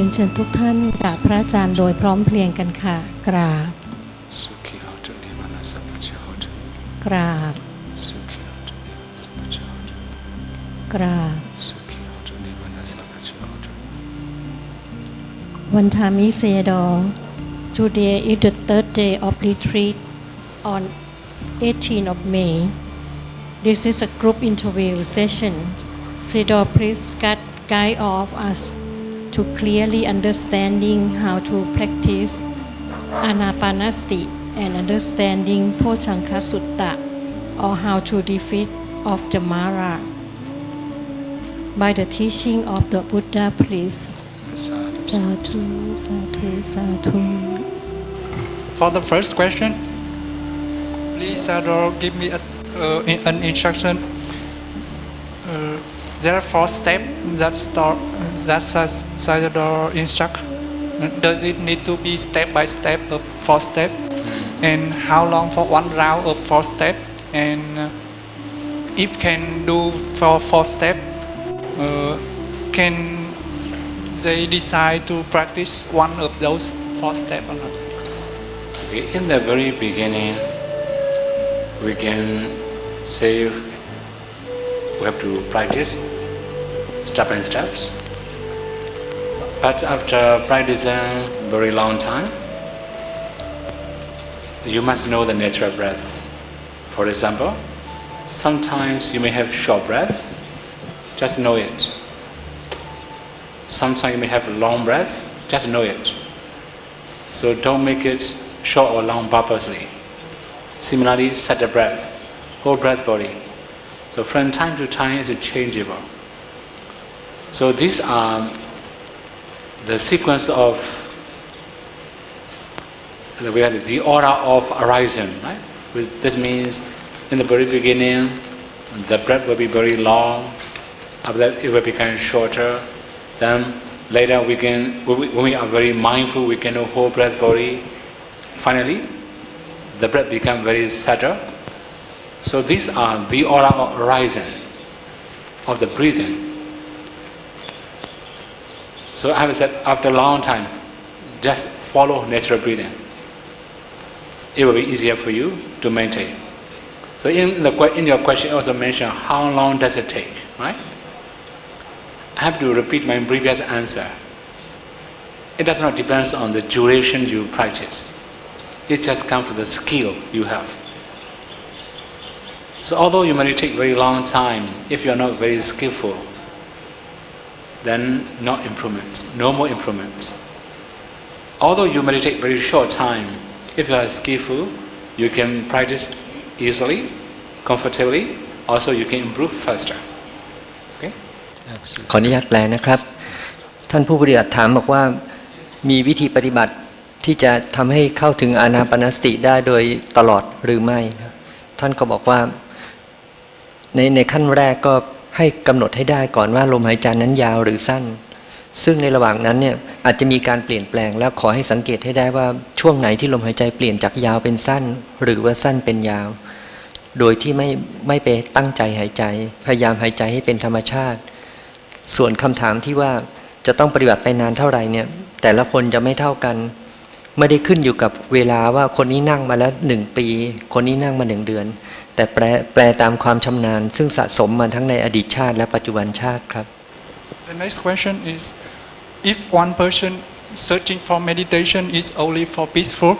เรียนเชิญทุกท่านกราบพระอาจารย์โดยพร้อมเพรียงกันค่ะกราบกราบกราบวันธามิเซโด Today is the third day of retreat on 18th of May. This is a group interview session. Sayadaw please guide of us to clearly understanding how to practice Anapanasati and understanding Pochanka Sutta or how to defeat of the Mara. By the teaching of the Buddha, please. Sadhu, sadhu, sadhu. For the first question, please Sayadaw give me an instruction. There are 4 steps that Sayadaw instruct. Does it need to be step by step of 4 steps? And how long for one round of 4 steps? And if can do for 4 steps, can they decide to practice one of those 4 steps or not? Okay, in the very beginning, we can say we have to practice step by steps. But after practicing very long time, you must know the nature of breath. For example, sometimes you may have short breath, just know it. Sometimes you may have long breath, just know it. So don't make it short or long purposely. Similarly, set the breath, whole breath body. So from time to time it's changeable. So these are the sequence of the order of arising, right? This means in the very beginning, the breath will be very long. After that, it will become shorter. Then later, when we are very mindful, we can know whole breath body. Finally, the breath becomes very subtle. So these are the order of arising of the breathing. So I have said, after a long time, just follow natural breathing. It will be easier for you to maintain. So in your question, I also mentioned how long does it take, right? I have to repeat my previous answer. It does not depend on the duration you practice. It just comes from the skill you have. So although you meditate very long time, if you are not very skillful, then no improvement, no more improvement. Although you meditate very short time, if you are skillful, you can practice easily, comfortably. Also, you can improve faster. Okay? ขออนุญาตแปลนะครับท่านผู้ปฏิบัติถามบอกว่ามีวิธีปฏิบัติที่จะทำให้เข้าถึงอานาปานสติได้โดยตลอดหรือไม่ท่านก็บอกว่าในขั้นแรกก็ให้กำหนดให้ได้ก่อนว่าลมหายใจนั้นยาวหรือสั้นซึ่งในระหว่างนั้นเนี่ยอาจจะมีการเปลี่ยนแปลงแล้วขอให้สังเกตให้ได้ว่าช่วงไหนที่ลมหายใจเปลี่ยนจากยาวเป็นสั้นหรือว่าสั้นเป็นยาวโดยที่ไม่ไปตั้งใจหายใจพยายามหายใจให้เป็นธรรมชาติส่วนคำถามที่ว่าจะต้องปฏิบัติไปนานเท่าไหร่เนี่ยแต่ละคนจะไม่เท่ากันไม่ได้ขึ้นอยู่กับเวลาว่าคนนี้นั่งมาแล้ว1 ปีคนนี้นั่งมา1 เดือนแต่แปลตามความชำนาญซึ่งสะสมมาทั้งในอดีตชาติและปัจจุบันชาติครับ The next question is, if one person searching for meditation is only for peaceful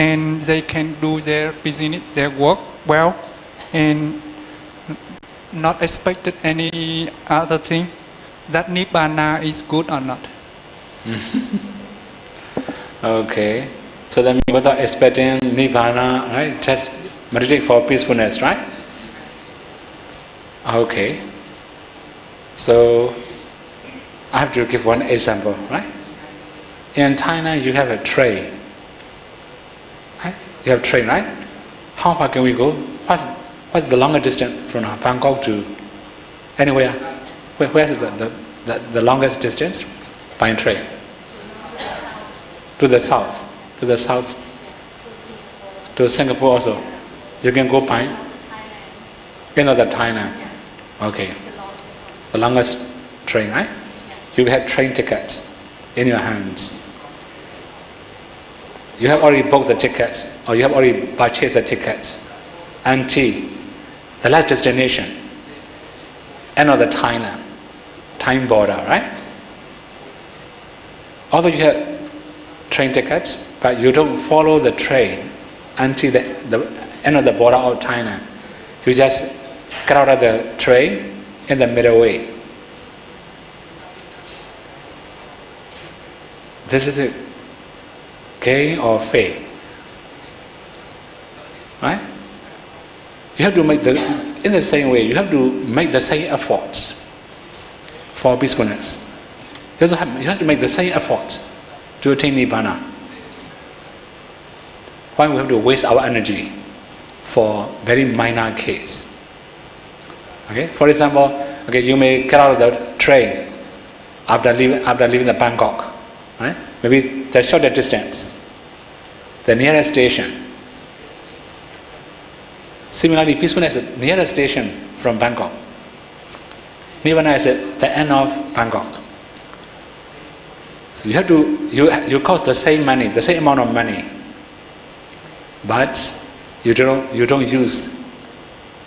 and they can do their business, their work well and not expected any other thing, that Nibbana is good or not? Okay. So that means without expecting Nibbana, right? Just meditate for peacefulness, right? Okay. So I have to give one example, right? In China, you have a train. Right? You have a train, right? How far can we go? What's the longer distance from Bangkok to anywhere? Where is the longest distance by train? To the south. To Singapore also. You can go by another Thailand. Okay. The longest train, right? You have train ticket. in your hands. You have already booked the ticket, or you have already purchased the ticket. Until the last destination, end of the Thailand, time border, right? Although you have train tickets, but you don't follow the train until the end of the border of Thailand. You just get out of the train in the middle way. This is a gain or faith, right? You have to make in the same way, you have to make the same efforts for peacefulness. You have to make the same efforts to attain Nibbana. Why we have to waste our energy for very minor case? Okay, for example, okay, you may get out of the train after leaving the Bangkok, right? Maybe the shorter distance, the nearest station. Similarly, peacefulness is the nearest station from Bangkok. Nibbana is at the end of Bangkok. So you cost the same money, the same amount of money, but you don't use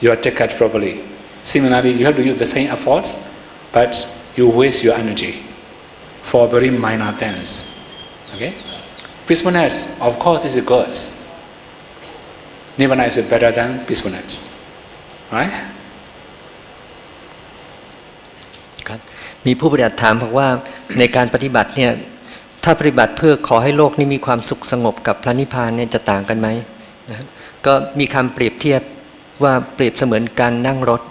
your ticket properly. Similarly, you have to use the same efforts, but you waste your energy for very minor things. Okay? Peacefulness, of course, is good. Nibbana is better than peacefulness. Right? ครับมีผู้ปฏิบัติถามบอกว่าในการปฏิบัติเนี่ยถ้าปฏิบัติเพื่อขอให้โลกนี้มีความสุขสงบกับพระนิพพานเนี่ยจะต่างกันไหมนะครับก็มีคำเปรียบเทียบว่าเปรียบเสมือนการนั่งรถ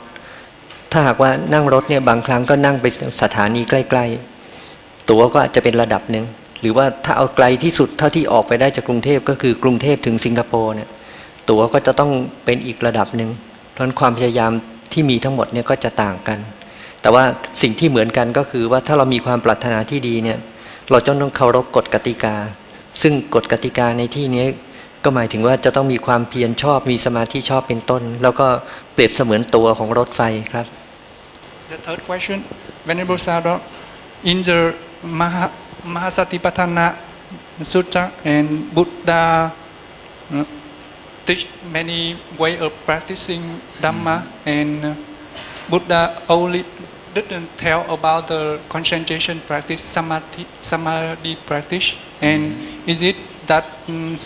ถ้าหากว่านั่งรถเนี่ยบางครั้งก็นั่งไปสถานีใกล้ๆตั๋วก็อาจจะเป็นระดับหนึ่งหรือว่าถ้าเอาไกลที่สุดเท่าที่ออกไปได้จากกรุงเทพก็คือกรุงเทพถึงสิงคโปร์เนี่ยตั๋วก็จะต้องเป็นอีกระดับหนึ่งเพราะฉะนั้นความพยายามที่มีทั้งหมดเนี่ยก็จะต่างกันแต่ว่าสิ่งที่เหมือนกันก็คือว่าถ้าเรามีความปรารถนาที่ดีเนี่ยเราจะต้องเคารพกฎกติกาซึ่งกฎกติกาในที่นี้ก็หมายถึงว่าจะต้องมีความเพียรชอบมีสมาธิชอบเป็นต้นแล้วก็เปรียบเสมือนตัวของรถไฟครับ The third question, Venerable Sayadaw, in the Mahasatipatthana Sutta and Buddha teach many ways of practicing Dhamma, and Buddha only didn't tell about the concentration practice, samadhi practice, and is it that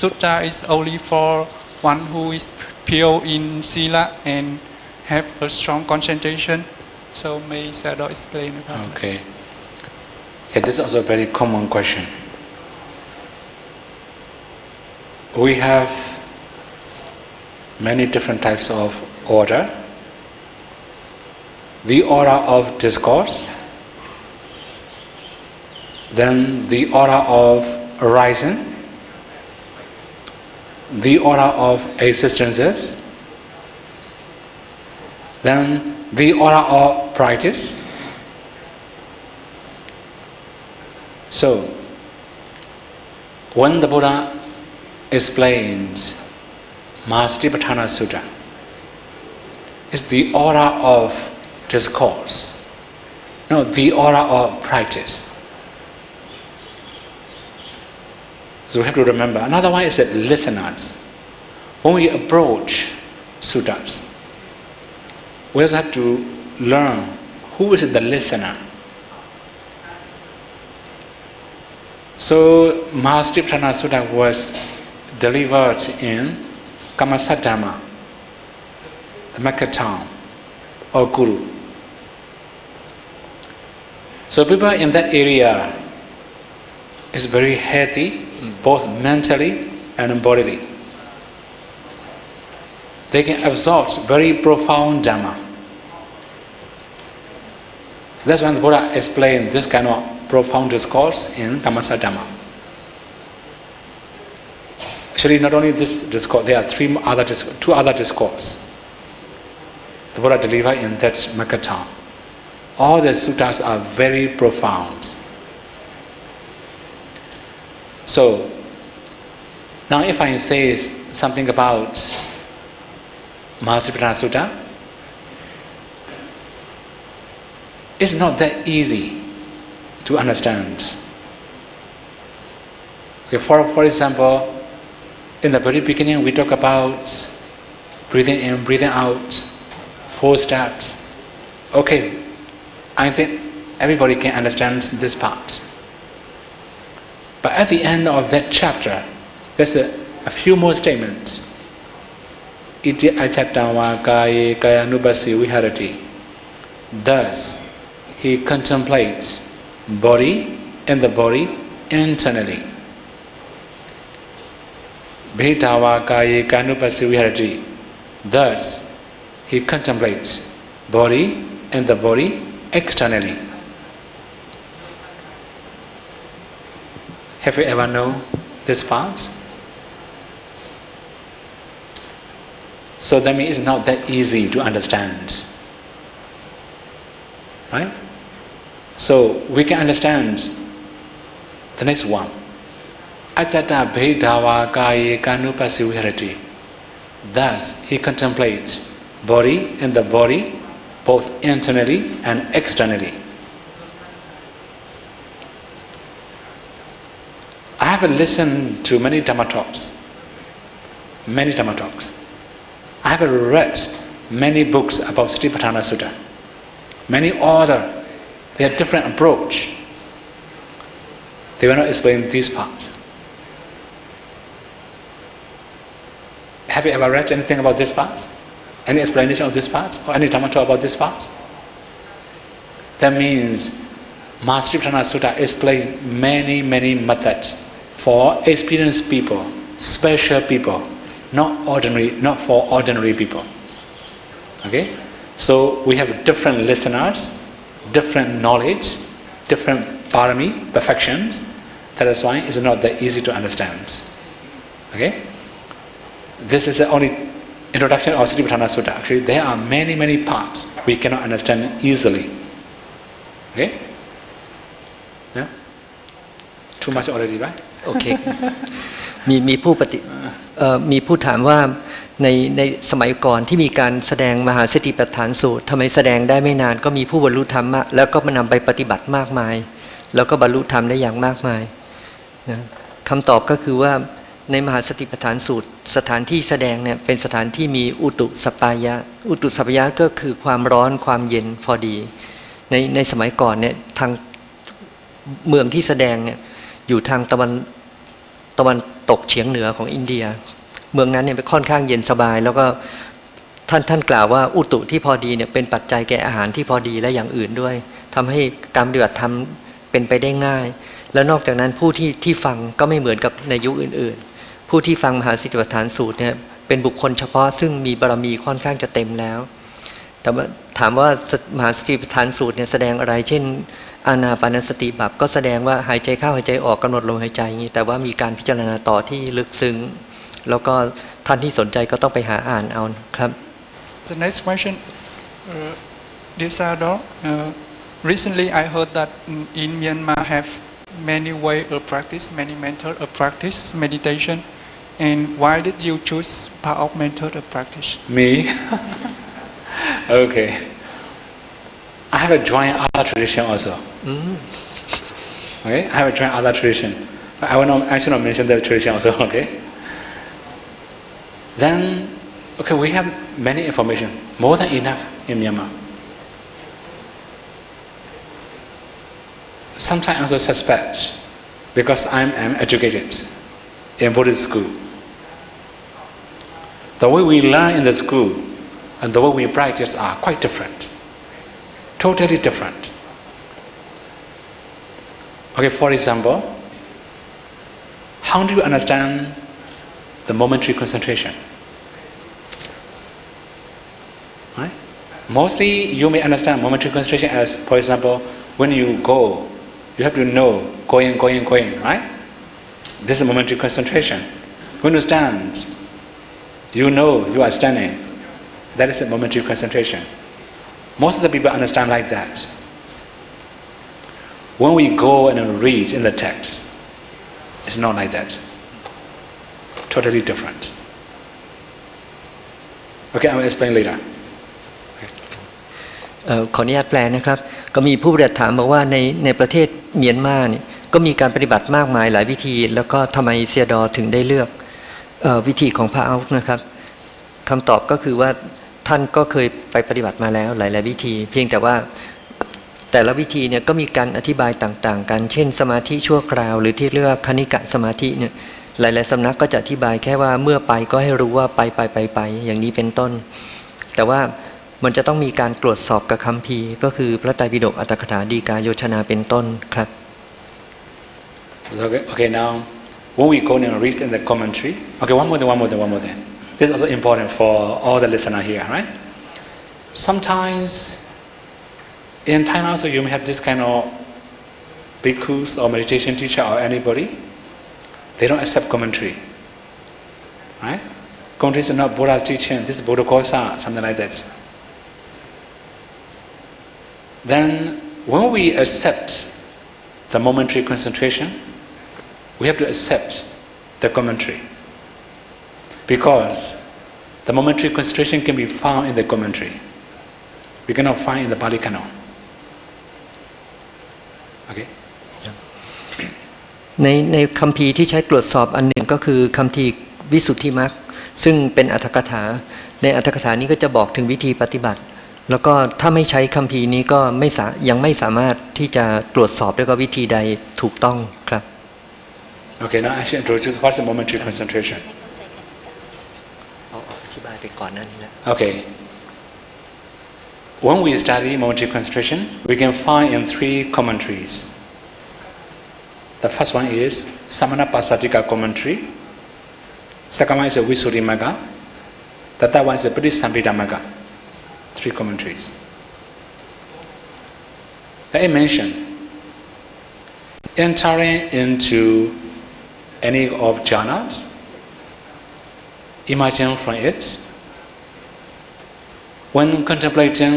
sutta is only for one who is pure in sila and have a strong concentration? So may Sayadaw explain about that. Okay. Yeah, this is also a very common question. We have many different types of order. The order of discourse, then the order of arising, the order of existences, then the order of practice. So, when the Buddha explains Mahasatipatthana Sutta, it's the order of discourse, no, the order of practice. So we have to remember. Another one is that listeners. When we approach suttas, we also have to learn who is the listener. So Mahasatipatthana Sutta was delivered in Kamasadhamma, the Makatan or Guru. So people in that area is very healthy, both mentally and bodily. They can absorb very profound Dhamma. That's when the Buddha explained this kind of profound discourse in Kamasadhamma. Actually, not only this discourse, there are two other discourses the Buddha delivered in that Makatan. All the suttas are very profound. So, now if I say something about Mahasatipatthana Sutta, it's not that easy to understand. Okay, for example, in the very beginning we talk about breathing in, breathing out, 4 steps. Okay, I think everybody can understand this part. But at the end of that chapter, there's a few more statements. Iti achatava kaye kayanubasi viharati. Thus, he contemplates body and the body internally. Bhitava kaye kayanubasi viharati. Thus, he contemplates body and the body externally. Have you ever known this part? So that means it's not that easy to understand. Right? So we can understand the next one. Ajata bhedava kaye kanupasi viharati. Thus he contemplates body and the body both internally and externally. I have listened to many Dhamma talks. I have read many books about Satipatthana Sutta. Many authors, they have different approach. They will not explain this part. Have you ever read anything about this part? Any explanation of this part? Or any Dhamma talk about this part? That means Master Satipatthana Sutta explains many methods for experienced people, special people, not for ordinary people. Okay? So we have different listeners, different knowledge, different parami, perfections. That is why it's not that easy to understand. Okay? This is the only introduction of Satipatthana Sutta. Actually, there are many parts we cannot understand easily. Okay? Yeah? Too much already, right? โอเค มีผู้ถามว่าในสมัยก่อนที่มีการแสดงมหาสติปัฏฐานสูตรทำไมแสดงได้ไม่นานก็มีผู้บรรลุธรรมแล้วก็มานำไปปฏิบัติมากมายแล้วก็บรรลุธรรมได้อย่างมากมายนะคำตอบก็คือว่าในมหาสติปัฏฐานสูตรสถานที่แสดงเนี่ยเป็นสถานที่มีอุตุสัปปายะก็คือความร้อนความเย็นพอดีในสมัยก่อนเนี่ยทางเมืองที่แสดงเนี่ยอยู่ทางตะวันตกเฉียงเหนือของอินเดียเมืองนั้นเนี่ยค่อนข้างเย็นสบายแล้วก็ท่านกล่าวว่าอุตุที่พอดีเนี่ยเป็นปัจจัยแก่อาหารที่พอดีและอย่างอื่นด้วยทำให้การปฏิบัติธรรมเป็นไปได้ง่ายและนอกจากนั้นผู้ที่ฟังก็ไม่เหมือนกับในยุคอื่นๆผู้ที่ฟังมหาสติปัฏฐานสูตรเนี่ยเป็นบุคคลเฉพาะซึ่งมีบารมีค่อนข้างจะเต็มแล้วแต่ถามว่ามหาสติปัฏฐานสูตรเนี่ยแสดงอะไรเช่นอานาปานสติบัพก็แสดงว่าหายใจเข้าหายใจออกกำหนดลมหายใจอย่างนี้แต่ว่ามีการพิจารณาต่อที่ลึกซึ้งแล้วก็ท่านที่สนใจก็ต้องไปหาอ่านเอาครับ The next question, dear Sayadaw, recently I heard that in Myanmar have many ways of practice, many methods of practice, meditation, and why did you choose part of method of practice? Me? Okay. I have joined other tradition also. Okay, I have joined other tradition. I should not mention the tradition also. Okay. Then, okay, we have many information, more than enough in Myanmar. Sometimes I also suspect, because I am educated in Buddhist school. The way we learn in the school and the way we practice are quite different. Totally different. Okay, for example, how do you understand the momentary concentration? Right? Mostly you may understand momentary concentration as, for example, when you go, you have to know going, right? This is momentary concentration. When you stand, you know you are standing. That is a momentary concentration. Most of the people understand like that. When we go and read in the text, it's not like that. Totally different. Okay, I will explain later. ขออนุญาตแปลนะครับก็มีผู้ปฏิบัติถามบอกว่าในประเทศเมียนมาเนี่ย ก็มีการปฏิบัติมากมายหลายวิธีแล้วก็ทำไมเซียดอถึงได้เลือกวิธีของพระอัลฟ์นะครับคำตอบก็คือว่าท่านก็เคยไปปฏิบัติมาแล้วหลายๆวิธีเพียงแต่ว่าแต่ละวิธีเนี่ยก็มีการอธิบายต่างๆกันเช่นสมาธิชั่วคราวหรือที่เรียกว่าคณิกะสมาธิเนี่ยหลายๆสำนักก็จะอธิบายแค่ว่าเมื่อไปก็ให้รู้ว่าไปอย่างนี้เป็นต้นแต่ว่ามันจะต้องมีการตรวจสอบกับคัมภีร์ก็คือพระไตรปิฎกอัตถกถาฎีกาโยชนาเป็นต้นครับ Okay, now when we go and read in the commentary, okay, one more thing. This is also important for all the listener here, right? Sometimes in Thailand also you may have this kind of bhikkhus or meditation teacher or anybody, they don't accept commentary, right? Commentary is not Buddha's teaching, this is Buddha Kosa, something like that. Then when we accept the momentary concentration, we have to accept the commentary because the momentary concentration can be found in the commentary. We cannot find in the Pali Canon. Okay? ในคัมภีร์ที่ใช้ตรวจสอบอันหนึ่งก็คือคัมภีร์วิสุทธิมรรคซึ่งเป็นอรรถกถาในอรรถกถานี้ก็จะบอกถึงวิธีปฏิบัติแล้วก็ถ้าไม่ใช้คัมภีร์นี้ก็ยังไม่สามารถที่จะตรวจสอบได้ว่าวิธีใดถูกต้องครับ Okay, now I should introduce what's the momentary concentration. อธิบายไปก่อนหน้านี้แล้ว Okay. When we study momentary concentration, we can find in 3 commentaries. The first one is Samanapasatika commentary. Second one is a Visuddhimagga. The third one is a Pratityasampitamagga. 3 commentaries. Let me mention, entering into any of jhanas, emerging from it, when contemplating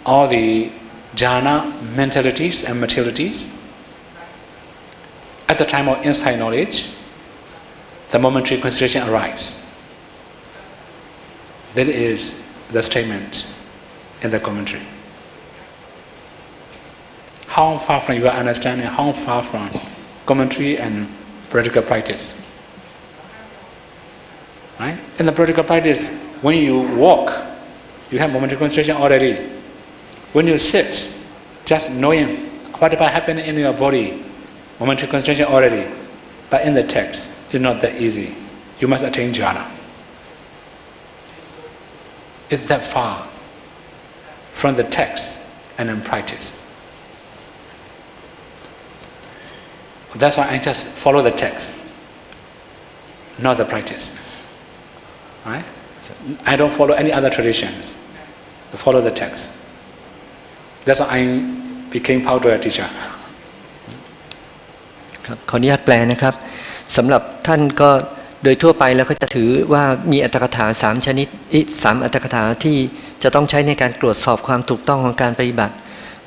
all the jhana mentalities and materialities, at the time of insight knowledge, the momentary concentration arises. That is the statement in the commentary. How far from your understanding, how far from commentary and practical practice? Right? In the practical practice, when you walk, you have momentary concentration already. When you sit, just knowing whatever happening in your body, momentary concentration already. But in the text, it's not that easy. You must attain jhana. It's that far from the text and in practice. That's why I just follow the text, not the practice. Right? I don't follow any other traditions. I follow the text. That's why I became Paudra teacher. ครับขออนุญาตแปลนะครับสำหรับท่านก็โดยทั่วไปแล้วก็จะถือว่ามีอัตถกถา3ชนิด3อัตถกถาที่จะต้องใช้ในการตรวจสอบความถูกต้องของการปฏิบัติ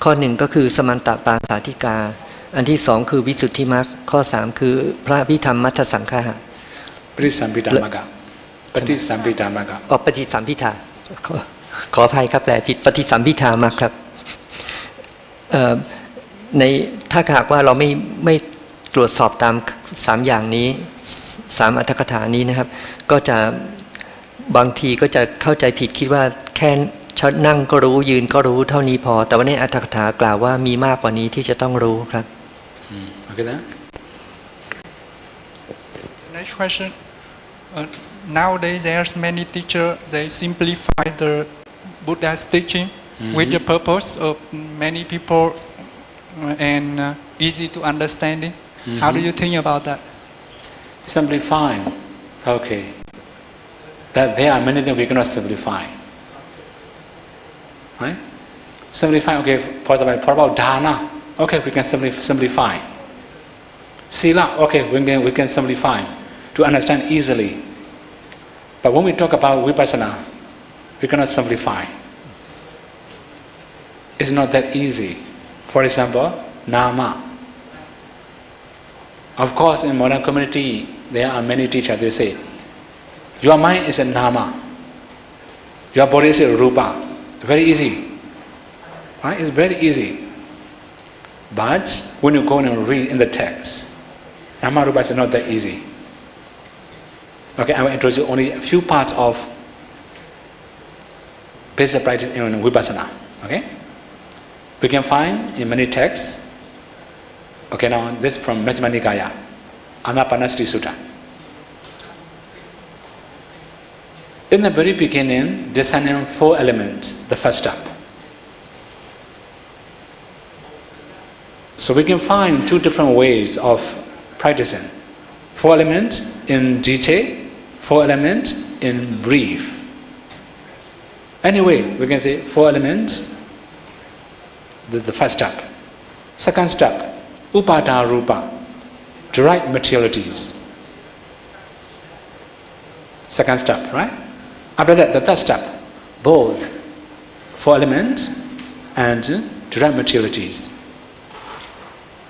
ข้อ1ก็คือสมันตปาสาธิกาอันที่2คือวิสุทธิมรรคข้อ3คือพระพิธรรมมัทธสังฆะ Pratityasampitamagga. Pratityasampitamagga. ปฏิสัมพิทาขออภัยครับแปลผิดปฏิสัมพิทามรรคครับในถ้าหากว่าเราไม่ตรวจสอบตาม3อย่างนี้3อัตถกถานี้นะครับก็จะบางทีก็จะเข้าใจผิดคิดว่าแค่นั่งก็รู้ยืนก็รู้เท่านี้พอแต่ว่าในอัตถกถากล่าวว่ามีมากกว่านี้ที่จะต้องรู้ครับ Okay then? Next question. Nowadays there's many teachers, they simplify the Buddha's teaching with the purpose of many people and easy to understanding. How do you think about that? Simplifying. Okay. That there are many things we cannot simplify. Right? Simplify, okay, for example, for about dana, okay, we can simplify. Sila, okay, we can simplify to understand easily. But when we talk about vipassana, we cannot simplify. It's not that easy. For example, nama. Of course, in modern community, there are many teachers, they say, your mind is a nama, your body is a rupa. Very easy. Right? It's very easy. But when you go and read in the text, Namarupa is not that easy. Okay, I will introduce you only a few parts of basic practice in Vipassana. Okay? We can find in many texts. Okay, now this is from Majjhima Nikaya, Anapanasati Sutta. In the very beginning, designing 4 elements, the first step. So we can find 2 different ways of practicing. 4 elements in detail, 4 elements in brief. Anyway, we can say 4 elements, the first step. Second step, Upada Rupa, derived materialities. Second step, right? After that, the third step, both 4 elements and derived materialities.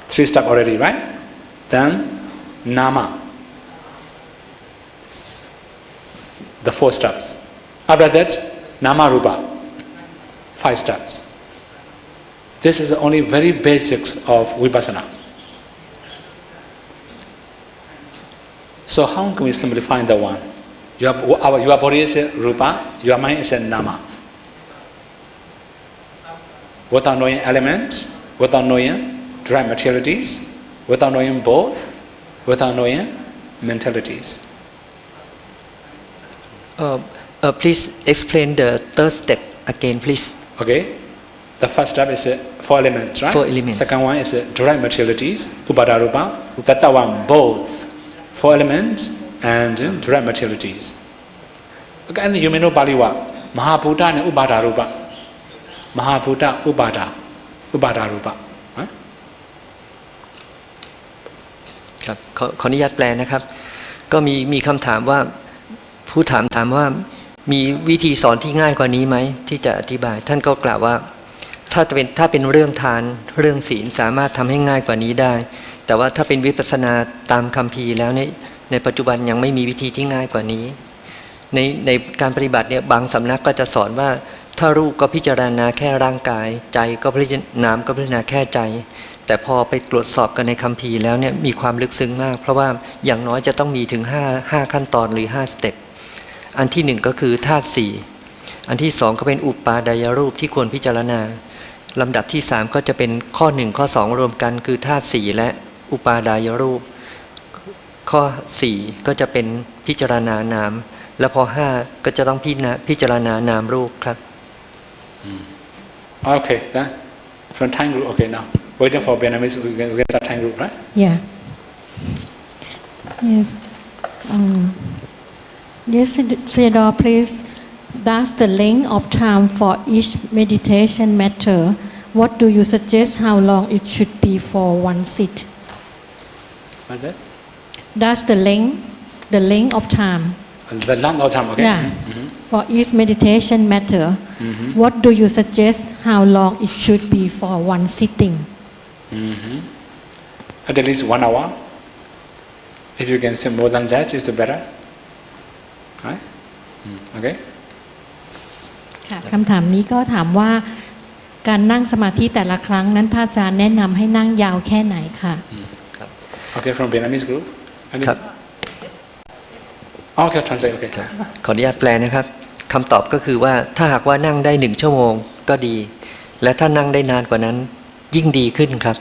3 steps already, right? Then Nama, the 4 steps. After that, Nama Rupa, 5 steps. This is the only very basics of Vipassana. So how can we simplify the one? Your body is a Rupa, your mind is a Nama. Without knowing elements, without knowing derived materialities, without knowing both, without knowing mentalities. Please explain the third step again, please. Okay? The first step is 4 elements, right? 4 elements. Second one is derived materialities, Upada Rupa. The third one, both 4 elements and derived materialities. Okay, and you may know Pali wa Mahabhuta and Upada Rupa. Mahabhuta, Upada Rupa. ครับขออนุญาตแปลนะครับก็มีคำถามว่าผู้ถามว่ามีวิธีสอนที่ง่ายกว่านี้ไหมที่จะอธิบายท่านก็กล่าวว่าถ้าเป็นเรื่องทานเรื่องศีลสามารถทำให้ง่ายกว่านี้ได้แต่ว่าถ้าเป็นวิปัสสนาตามคัมภีร์แล้วในปัจจุบันยังไม่มีวิธีที่ง่ายกว่านี้ในการปฏิบัติเนี่ยบางสำนักก็จะสอนว่าถ้ารูปก็พิจารณาแค่ร่างกายใจก็พิจารณาแค่ใจแต่พอไปตรวจสอบกันในคัมภีร์แล้วเนี่ยมีความลึกซึ้งมากเพราะว่าอย่างน้อยจะต้องมีถึง5ขั้นตอนหรือ5สเต็ปอันที่1ก็คือธาตุ4อันที่2ก็เป็นอุปาดายรูปที่ควรพิจารณาลำดับที่3ก็จะเป็นข้อ1ข้อ2รวมกันคือธาตุ4และอุปาดายรูปข้อ4ก็จะเป็นพิจารณานามแล้วพอ5ก็จะต้องพิจารณานามรูปครับ Okay, then from time group. Okay, now waiting for Vietnamese. We get that time group, right? Yeah. Yes. Yes, Theodore, please. Does the length of time for each meditation matter? What do you suggest? How long it should be for one sit? What's that? Does the length of time? The length of time. Okay. Yeah. Mm-hmm. For each meditation matter, what do you suggest? How long it should be for one sitting? At least 1 hour. If you can say more than that, it's better. Right? Okay. ค่ะคำถามนี้ก็ถามว่าการนั่งสมาธิแต่ละครั้งนั้นพระอาจารย์แนะนำให้นั่งยาวแค่ไหนค่ะ Okay, from Vietnamese group. ครับ Okay, translate. Okay. ขออนุญาตแปลนะครับคำตอบก็คือว่าถ้าหากว่านั่งได้1ชั่วโมงก็ดีและถ้านั่งได้นานกว่านั้นยิ่งดีขึ้นครับ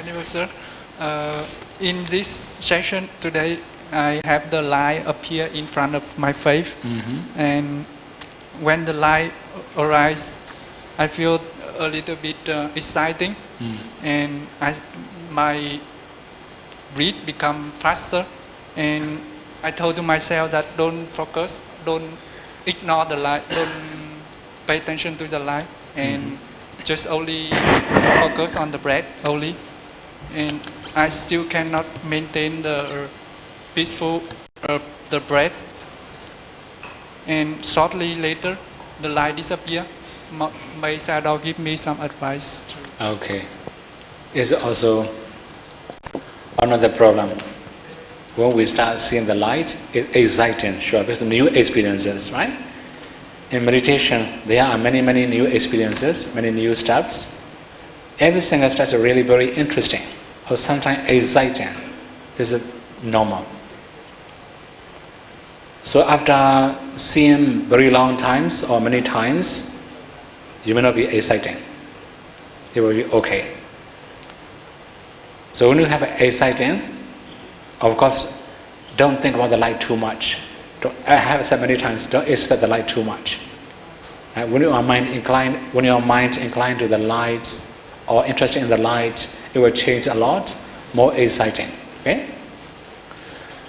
Anyway, sir, in this session today, I have the light appear in front of my face, and when the light arises, I feel a little bit exciting, and my breath become faster, and I told to myself that don't focus, don't ignore the light, don't pay attention to the light, and just only focus on the breath only. And I still cannot maintain the peaceful the breath. And shortly later, the light disappear. May Sayadaw give me some advice. Okay. It's also another problem. When we start seeing the light, it's exciting, sure, because the new experiences, right? in meditation, there are many new experiences, many new steps. Every single step is really very interesting or sometimes exciting. This is normal. So after seeing very long times or many times, you may not be exciting. It will be okay. So when you have exciting, of course, don't think about the light too much. I have said many times, don't expect the light too much. Right? When your mind inclined to the light or interested in the light, it will change a lot, more exciting. Okay?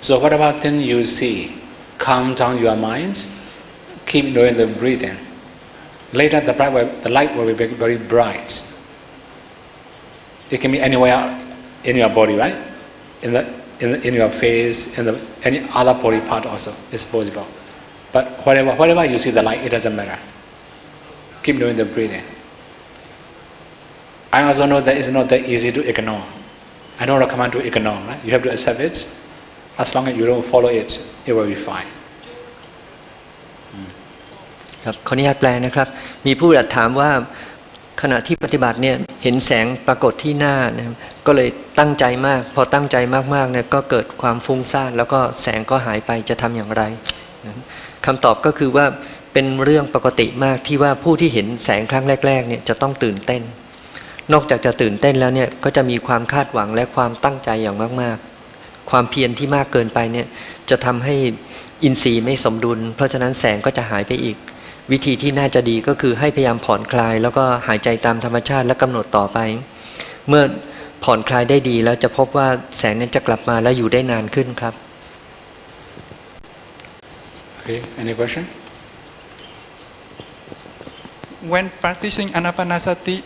So what about then you see? Calm down your mind, keep doing the breathing. Later the light will be very bright. It can be anywhere in your body, right? In your face, any other body part also is possible. But wherever you see the light, it doesn't matter. Keep doing the breathing. I also know that it's not that easy to ignore. I don't recommend to ignore, right? You have to accept it. As long as you don't follow it, it will be fine. ครับขออนุญาตแปลนะครับมีผู้ถามว่าขณะที่ปฏิบัติเนี่ยเห็นแสงปรากฏที่หน้านะครับก็เลยตั้งใจมากพอตั้งใจมากๆเนี่ยก็เกิดความฟุ้งซ่านแล้วก็แสงก็หายไปจะทำอย่างไรคำตอบก็คือว่าเป็นเรื่องปกติมากที่ว่าผู้ที่เห็นแสงครั้งแรกๆเนี่ยจะต้องตื่นเต้นนอกจากจะตื่นเต้นแล้วเนี่ยก็จะมีความคาดหวังและความตั้งใจอย่างมากๆความเพียรที่มากเกินไปเนี่ยจะทำให้อินทรีย์ไม่สมดุลเพราะฉะนั้นแสงก็จะหายไปอีกวิธีที่น่าจะดีก็คือให้พยายามผ่อนคลายแล้วก็หายใจตามธรรมชาติและกำหนดต่อไปเมื่อผ่อนคลายได้ดีแล้วจะพบว่าแสงนั้นจะกลับมาและอยู่ได้นานขึ้นครับ Okay, any question? When practicing Anapanasati,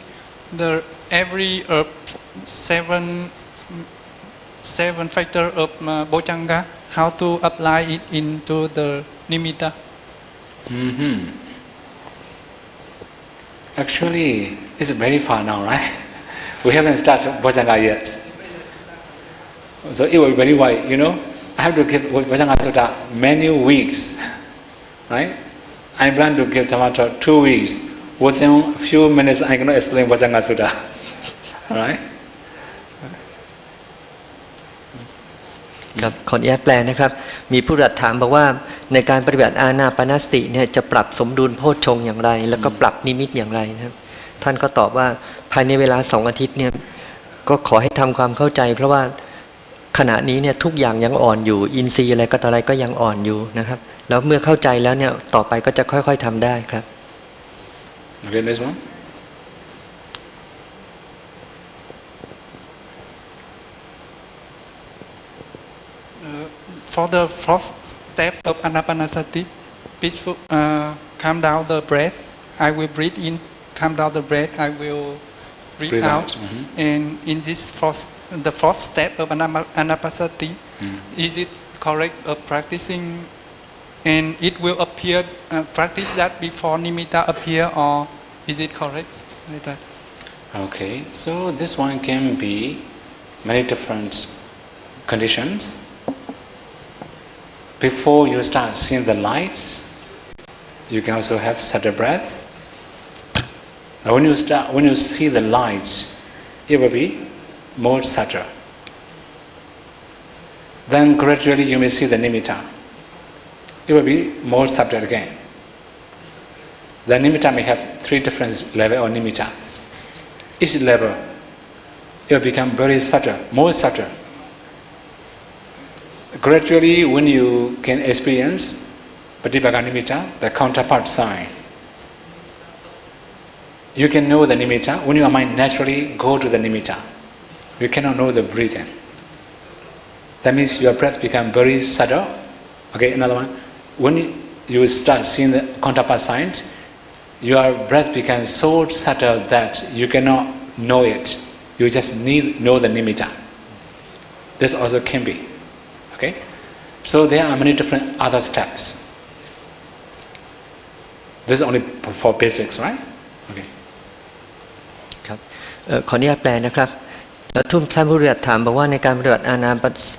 every seven factor of Bojjhanga, how to apply it into the nimitta? Actually, it's very far now, right? We haven't started Bojjhanga yet. So it will be very wide, you know. I have to give Bojjhanga Sutta many weeks, right? I plan to give Dhammatalk 2 weeks. Within a few minutes, I cannot explain Bojjhanga Sutta, right? ครับขออนุญาตแปลนะครับมีผู้ถามบอกว่าในการปฏิบัติอานาปานสติเนี่ยจะปรับสมดุลโพชฌงค์อย่างไรแล้วก็ปรับนิมิตอย่างไรนะครับท่านก็ตอบว่าภายในเวลา2 อาทิตย์เนี่ยก็ขอให้ทำความเข้าใจเพราะว่าขณะนี้เนี่ยทุกอย่างยังอ่อนอยู่อินทรีย์อะไรก็อะไรก็ยังอ่อนอยู่นะครับแล้วเมื่อเข้าใจแล้วเนี่ยต่อไปก็จะค่อยๆทำได้ครับ Okay, next one. For the first step of Anapanasati, peaceful, calm down the breath. I will breathe in, calm down the breath. I will breathe out. And in this the first step of Anapanasati, is it correct of practicing? And it will appear, practice that before nimitta appear, or is it correct like that? Okay, so this one can be many different conditions. Before you start seeing the lights, you can also have subtle breath. Now when you see the lights, it will be more subtle. Then gradually you may see the nimitta. It will be more subtle again. The nimitta may have 3 different levels of nimitta. Each level, it will become very subtle, more subtle. Gradually, when you can experience Patibhaga nimitta, the counterpart sign, you can know the nimitta. When your mind naturally go to the nimitta, you cannot know the breathing. That means your breath become very subtle. Okay, another one. When you start seeing the counterpart signs, your breath becomes so subtle that you cannot know it. You just know the nimitta. This also can be. Okay? So there are many different other steps. This is only for basics, right? Okay. ครับขออนุญาตแปลนะครับ แล้วท่านผู้ปฏิบัติถามบอกว่าในการปฏิบัติอานา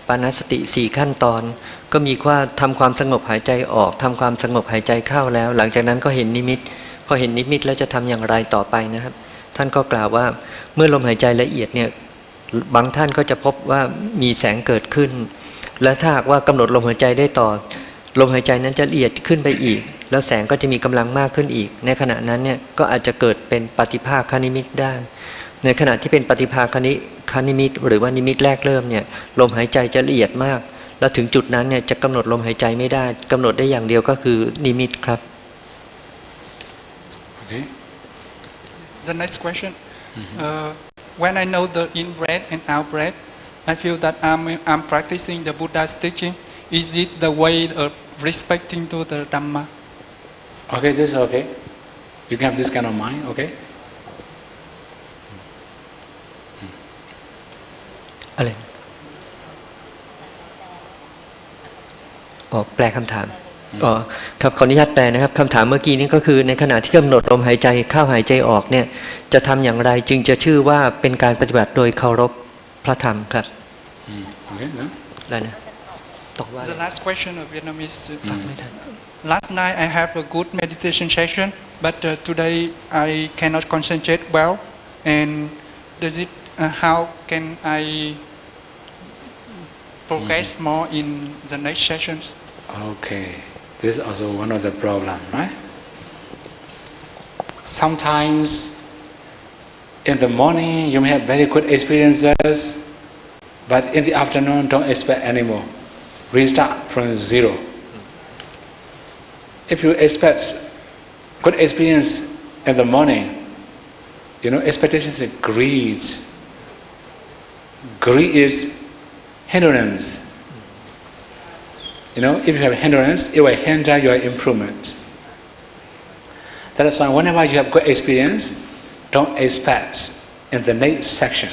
ปานสติ4ขั้นตอนก็มีว่าทำความสงบหายใจออกทำความสงบหายใจเข้าแล้ว หลังจากนั้นก็เห็นนิมิตพอเห็นนิมิตแล้วจะทำอย่างไรต่อไปนะครับท่านก็กล่าวว่าเมื่อลมหายใจละเอียดเนี่ยบางท่านก็จะพบว่ามีแสงเกิดขึ้นและถ้าหากว่ากำหนดลมหายใจได้ต่อลมหายใจนั้นจะละเอียดขึ้นไปอีกแล้วแสงก็จะมีกำลังมากขึ้นอีกในขณะนั้นเนี่ยก็อาจจะเกิดเป็นปฏิภาคนิมิตได้ในขณะที่เป็นปฏิภาคนิมิตหรือว่านิมิตแรกเริ่มเนี่ยลมหายใจจะละเอียดมากแล้วถึงจุดนั้นเนี่ยจะกำหนดลมหายใจไม่ได้กำหนดได้อย่างเดียวก็คือนิมิตครับ Okay. The next question. When I know the in breath and out breath, I feel that I'm practicing the Buddha's teaching. Is it the way of respecting to the Dhamma? Okay, this is okay. You can have this kind of mind, okay? อะไรแปลคำถามครับขออนุญาตแปลนะครับคำถามเมื่อกี้นี้ก็คือในขณะที่กำหนดลมหายใจเข้าหายใจออกเนี่ยจะทำอย่างไรจึงจะชื่อว่าเป็นการปฏิบัติโดยเคารพพระธรรมครับ Okay, no? แล้วนะตกว่า The last question of Vietnamese. ฟังไม่ทัน Last night I have a good meditation session, but today I cannot concentrate well. And does it? How can I progress more in the next sessions? Okay, this is also one of the problems, right? Sometimes in the morning you may have very good experiences, but in the afternoon don't expect anymore. Restart from zero. If you expect good experience in the morning, expectations is greed. Greed is hindrance. If you have hindrance, it will hinder your improvement. That is why whenever you have good experience, don't expect in the next section.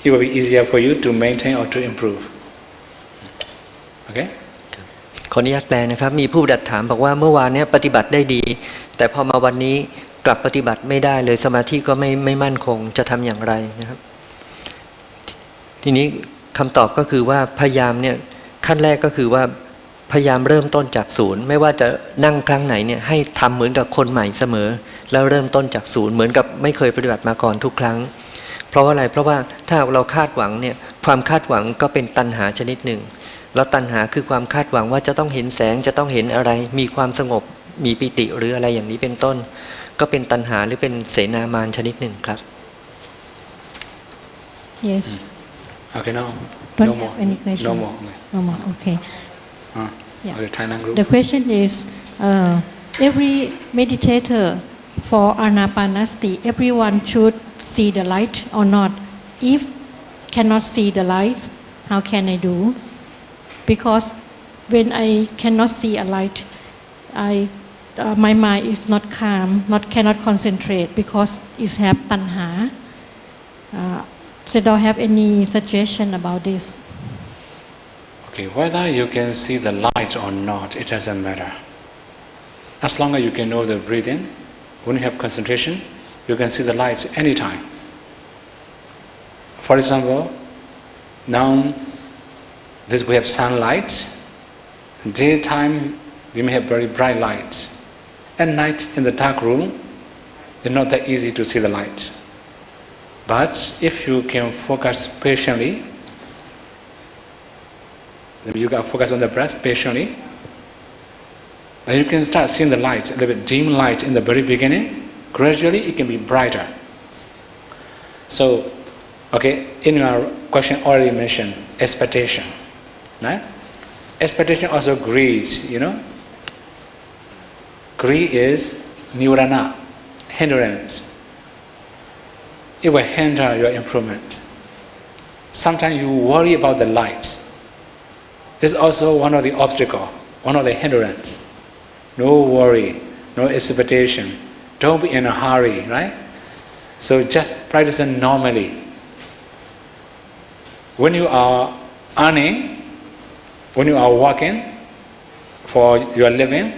It will be easier for you to maintain or to improve. Okay? ขออนุญาตแปลนะครับมีผู้ปฏิบัติถามบอกว่าเมื่อวานนี้ปฏิบัติได้ดีแต่พอมาวันนี้กลับปฏิบัติไม่ได้เลยสมาธิก็ไม่มั่นคงจะทำอย่างไรนะครับทีนี้คำตอบก็คือว่าพยายามเนี่ยขั้นแรกก็คือว่าพยายามเริ่มต้นจากศูนย์ไม่ว่าจะนั่งครั้งไหนเนี่ยให้ทำเหมือนกับคนใหม่เสมอแล้วเริ่มต้นจากศูนย์เหมือนกับไม่เคยปฏิบัติมาก่อนทุกครั้งเพราะว่าอะไรเพราะว่าถ้าเราคาดหวังเนี่ยความคาดหวังก็เป็นตัณหาชนิดหนึ่งแล้วตัณหาคือความคาดหวังว่าจะต้องเห็นแสงจะต้องเห็นอะไรมีความสงบมีปิติหรืออะไรอย่างนี้เป็นต้นก็เป็นตัณหาหรือเป็นเสนามารชนิดหนึ่งครับ Yes. Okay, no. Don't No have more. any question. No more. No more. Okay. Yeah. Okay, Thailand group. The question is, every meditator for Anapanasati, everyone should see the light or not. If cannot see the light, how can I do? Because when I cannot see a light, my mind is not calm, cannot concentrate because it have tanha. So don't have any suggestion about this. Okay, whether you can see the light or not, it doesn't matter. As long as you can know the breathing, when you have concentration, you can see the light anytime. For example, now we have sunlight. Daytime, you may have very bright light. At night, in the dark room, it's not that easy to see the light. But if you can focus patiently, then you can focus on the breath patiently, then you can start seeing the light, a little bit dim light in the very beginning. Gradually, it can be brighter. So, okay, in your question already mentioned expectation, right? Expectation also greed, Greed is nirvana, hindrance. It will hinder your improvement. Sometimes you worry about the light. This is also one of the obstacles, one of the hindrance. No worry, no expectation. Don't be in a hurry, right? So just practice it normally. When you are earning, when you are working for your living,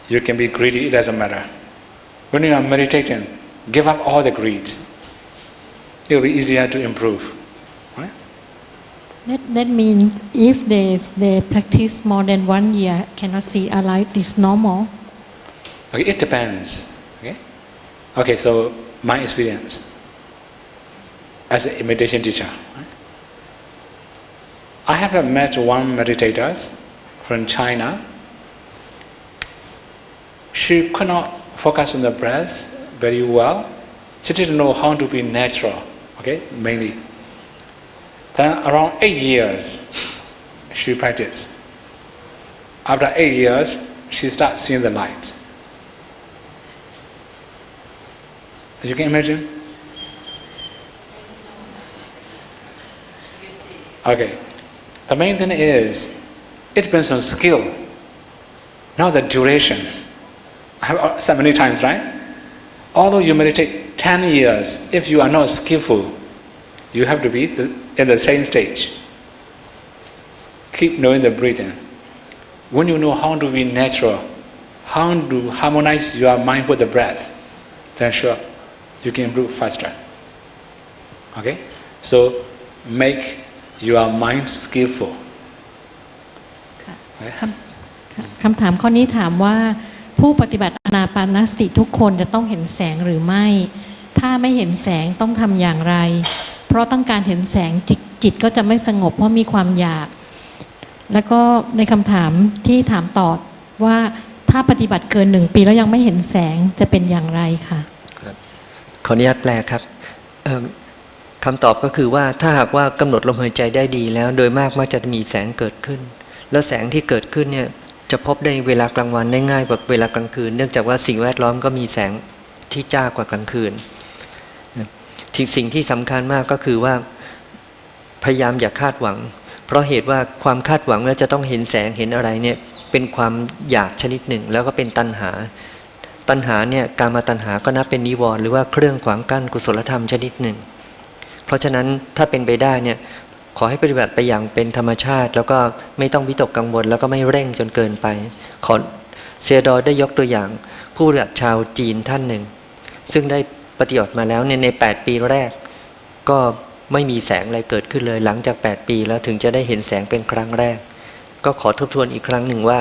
you can be greedy, it doesn't matter. When you are meditating, give up all the greed. It will be easier to improve. That means if they practice more than 1 year, cannot see a light is normal. Okay, it depends. Okay, so my experience as a meditation teacher, right? I have met one meditator from China. She could not focus on the breath very well. She didn't know how to be natural, okay, mainly. Then around 8 years, she practiced. After 8 years, she started seeing the light. You can imagine? Okay. The main thing is, it depends on skill, not the duration. I have said many times, right? Although you meditate 10 years, if you are not skillful, you have to be in the same stage. Keep knowing the breathing. When you know how to be natural, how to harmonize your mind with the breath, then sure, you can improve faster. Okay? So make your mind skillful. คำถามข้อนี้ถามว่าผู้ปฏิบัติอานาปานสติทุกคนจะต้องเห็นแสงหรือไม่ถ้าไม่เห็นแสงต้องทำอย่างไรเพราะต้องการเห็นแสงจิตก็จะไม่สงบเพราะมีความอยากแล้วก็ในคำถามที่ถามต่อว่าถ้าปฏิบัติเกิน1 ปีแล้วยังไม่เห็นแสงจะเป็นอย่างไรค่ะขออนุญาตแปลครับคำตอบก็คือว่าถ้าหากว่ากำหนดลมหายใจได้ดีแล้วโดยมากมักจะมีแสงเกิดขึ้นแล้วแสงที่เกิดขึ้นเนี่ยจะพบได้เวลากลางวันได้ง่ายกว่าเวลากลางคืนเนื่องจากว่าสิ่งแวดล้อมก็มีแสงที่จ้ากว่ากลางคืนสิ่งที่สำคัญมากก็คือว่าพยายามอย่าคาดหวังเพราะเหตุว่าความคาดหวังแล้วจะต้องเห็นแสงเห็นอะไรเนี่ยเป็นความอยากชนิดหนึ่งแล้วก็เป็นตัณหาเนี่ยกามตัณหาก็นับเป็นนิวรณ์หรือว่าเครื่องขวางกั้นกุศลธรรมชนิดหนึ่งเพราะฉะนั้นถ้าเป็นไปได้เนี่ยขอให้ปฏิบัติไปอย่างเป็นธรรมชาติแล้วก็ไม่ต้องวิตกกังวลแล้วก็ไม่เร่งจนเกินไปขอเซียดอได้ยกตัวอย่างผู้ปฏิบัติชาวจีนท่านหนึ่งซึ่งได้ปฏิบัติมาแล้วใน8 ปีแรกก็ไม่มีแสงอะไรเกิดขึ้นเลยหลังจาก8 ปีแล้วถึงจะได้เห็นแสงเป็นครั้งแรกก็ขอทบทวนอีกครั้งหนึ่งว่า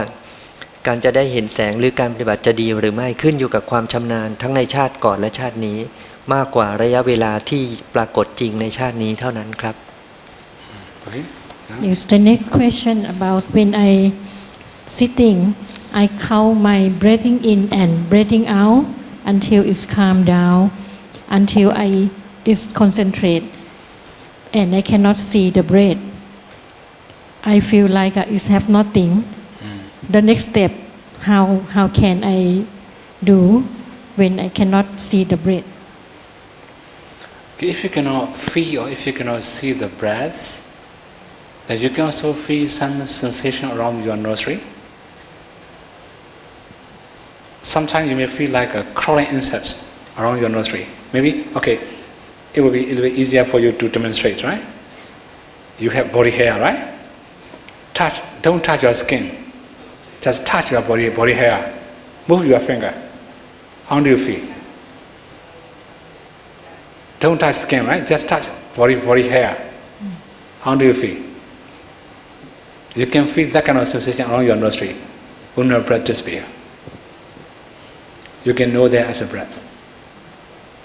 การจะได้เห็นแสงหรือการปฏิบัติจะดีหรือไม่ขึ้นอยู่กับความชำนาญทั้งในชาติก่อนและชาตินี้มากกว่าระยะเวลาที่ปรากฏจริงในชาตินี้เท่านั้นครับ Yes, the next question about when I sitting, I count my breathing in and breathing out until it's calm down, until I is concentrate, and I cannot see the breath. I feel like I have nothing. The next step, how can I do when I cannot see the breath? If you cannot feel or if you cannot see the breath, then you can also feel some sensation around your nostril. Sometimes you may feel like a crawling insect around your nostril. Maybe, okay, it will be a little bit easier for you to demonstrate, right? You have body hair, right? Don't touch your skin. Just touch your body hair. Move your finger. How do you feel? Don't touch skin, right? Just touch body hair. How do you feel? You can feel that kind of sensation around your nostril when your breath disappears. You can know that as a breath.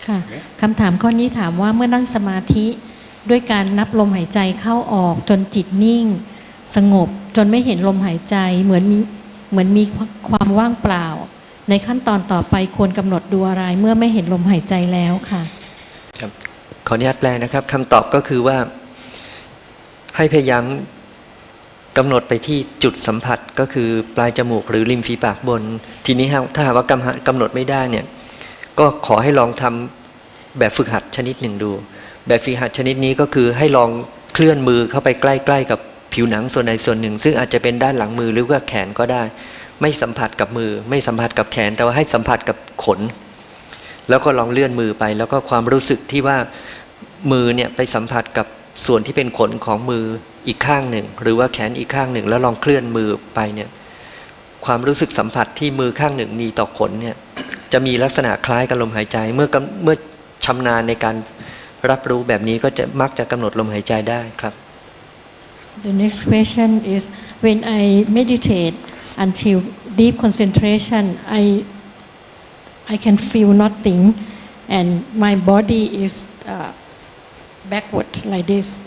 ค่ะคำถามข้อนี้ถามว่าเมื่อนั่งสมาธิด้วยการนับลมหายใจเข้าออกจนจิตนิ่งสงบจนไม่เห็นลมหายใจเหมือนมีความว่างเปล่าในขั้นตอนต่อไปควรกำหนดดูอะไรเมื่อไม่เห็นลมหายใจแล้วค่ะครับขออนุญาตแปลนะครับคำตอบก็คือว่าให้พยายามกำหนดไปที่จุดสัมผัสก็คือปลายจมูกหรือริมฝีปากบนทีนี้ถ้าหากว่ากำหนดไม่ได้เนี่ยก็ขอให้ลองทำแบบฝึกหัดชนิดหนึ่งดูแบบฝึกหัดชนิดนี้ก็คือให้ลองเคลื่อนมือเข้าไปใกล้ๆกับผิวหนังส่วนใดส่วนหนึ่งซึ่งอาจจะเป็นด้านหลังมือหรือว่าแขนก็ได้ไม่สัมผัสกับมือไม่สัมผัสกับแขนแต่ว่าให้สัมผัสกับขนแล้วก็ลองเลื่อนมือไปแล้วก็ความรู้สึกที่ว่ามือเนี่ยไปสัมผัสกับส่วนที่เป็นขนของมืออีกข้างหนึ่งหรือว่าแขนอีกข้างหนึ่งแล้วลองเคลื่อนมือไปเนี่ยความรู้สึกสัมผัสที่มือข้างหนึ่งมีต่อขนเนี่ยจะมีลักษณะคล้ายกับลมหายใจเมื่อชำนาญในการรับรู้แบบนี้ก็จะมักจะกำหนดลมหายใจได้ครับ The next question is when I meditate until deep concentration, I can feel nothing, and my body is backward like this.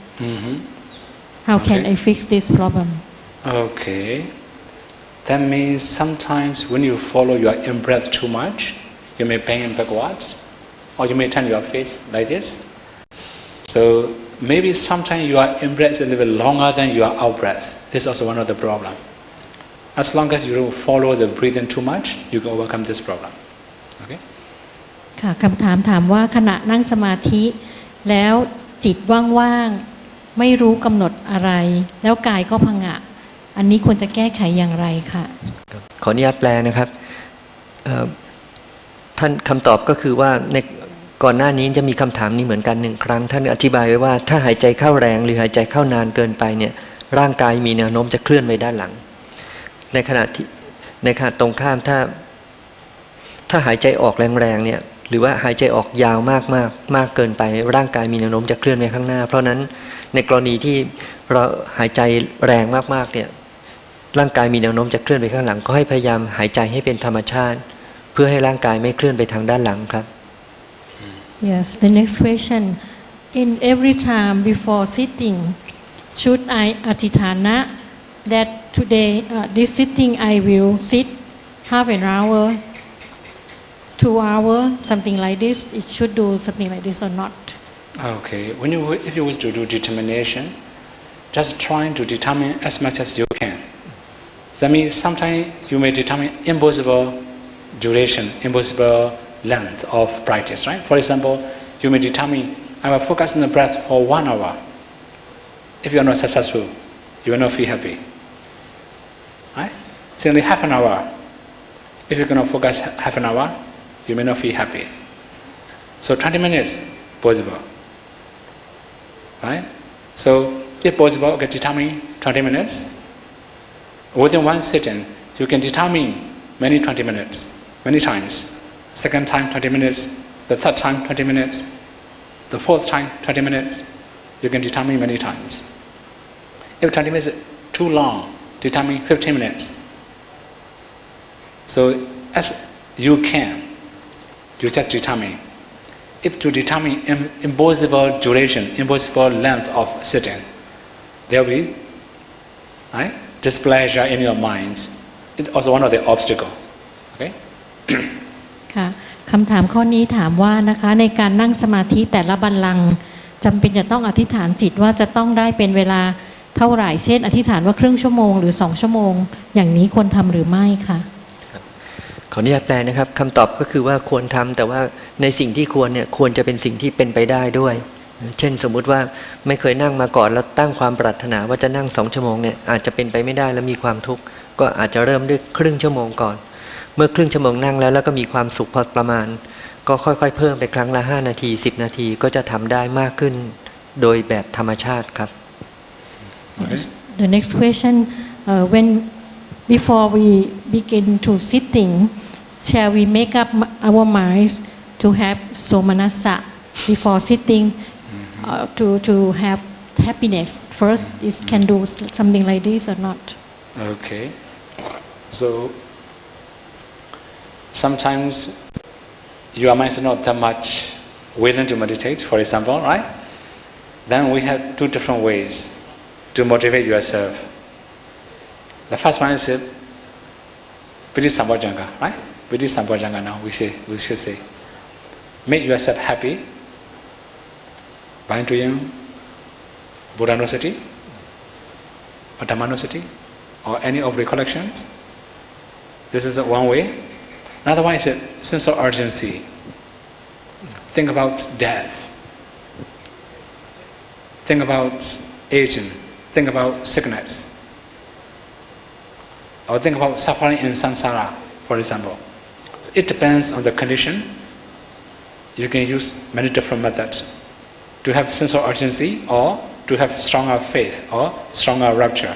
How can Okay. I fix this problem? Okay. That means sometimes when you follow your in-breath too much, you may bend backwards, or you may turn your face like this. So maybe sometimes your in-breath is a little bit longer than your out-breath. This is also one of the problem. As long as you don't follow the breathing too much, you can overcome this problem. Okay? ค่ะคำถามถามว่าขณะนั่งสมาธิแล้วจิตว่างๆไม่รู้กำหนดอะไร แล้วกายก็ผงะ อันนี้ควรจะแก้ไขอย่างไรค่ะ ขออนุญาตแปลนะครับท่านคำตอบก็คือว่าในก่อนหน้านี้จะมีคำถามนี้เหมือนกันหนึ่งครั้งท่านอธิบายไว้ว่าถ้าหายใจเข้าแรงหรือหายใจเข้านานเกินไปเนี่ยร่างกายมีแนวโน้มจะเคลื่อนไปด้านหลังในขณะตรงข้ามถ้าหายใจออกแรงๆเนี่ยหรือว่าหายใจออกยาวมากเกินไปร่างกายมีแนวโน้มจะเคลื่อนไปข้างหน้าเพราะนั้นในกรณีที่เราหายใจแรงมากๆเนี่ยร่างกายมีแนวโน้มจะเคลื่อนไปข้างหลังก็ให้พยายามหายใจให้เป็นธรรมชาติเพื่อให้ร่างกายไม่เคลื่อนไปทางด้านหลังครับ Yes, the next question. In every time before sitting, should I adhithana that today, this sitting I will sit half an hour, 2 hours, something like this? It should do something like this or not? Okay. If you wish to do determination, just trying to determine as much as you can. That means sometimes you may determine impossible duration, impossible length of practice, right? For example, you may determine, I will focus on the breath for 1 hour. If you are not successful, you will not feel happy. Right? So only half an hour. If you're going to focus half an hour, you may not feel happy. So 20 minutes, possible. Right? So if possible, you can determine 20 minutes. Within one sitting, you can determine many 20 minutes, many times. Second time 20 minutes, the third time 20 minutes, the fourth time 20 minutes. You can determine many times. If 20 minutes is too long, determine 15 minutes. So as you can, you just determine. If to determine impossible duration, impossible length of sitting, there will be right, displeasure in your mind. It's also one of the obstacles. Okay? ค่ะคำถามข้อนี้ถามว่านะคะในการนั่งสมาธิแต่ละบัลลังก์จำเป็นจะต้องอธิษฐานจิตว่าจะต้องได้เป็นเวลาเท่าไหร่เช่นอธิษฐานว่าครึ่งชั่วโมงหรือ2ชั่วโมงอย่างนี้ควรทำหรือไม่คะขออนุญาตแปลนะครับคำตอบก็คือว่าควรทำแต่ว่าในสิ่งที่ควรเนี่ยควรจะเป็นสิ่งที่เป็นไปได้ด้วยเช่นสมมุติว่าไม่เคยนั่งมาก่อนแล้วตั้งความปรารถนาว่าจะนั่ง2ชั่วโมงเนี่ยอาจจะเป็นไปไม่ได้แล้วมีความทุกข์ก็อาจจะเริ่มด้วยครึ่งชั่วโมงก่อนเมื่อครึ่งชั่วโมงนั่งแล้วก็มีความสุขพอประมาณก็ค่อยๆเพิ่มไปครั้งละ5นาที10นาทีก็จะทำได้มากขึ้นโดยแบบธรรมชาติครับ Okay. The next question when before we begin to sitting shall we make up our minds to have somanassa before sitting to have happiness first is can do something like this or not Okay. So sometimes your mind is not that much willing to meditate, for example, right? Then we have two different ways to motivate yourself. The first one is Piti-sambhojjhanga, right? Piti-sambhojjhanga now we should say. Make yourself happy by doing Buddha-nussati or Dhamma-nussati or any of recollections. This is one way. Another one is a sense of urgency. Think about death. Think about aging. Think about sickness. Or think about suffering in samsara, for example. So it depends on the condition. You can use many different methods to have sense of urgency or to have stronger faith or stronger rapture.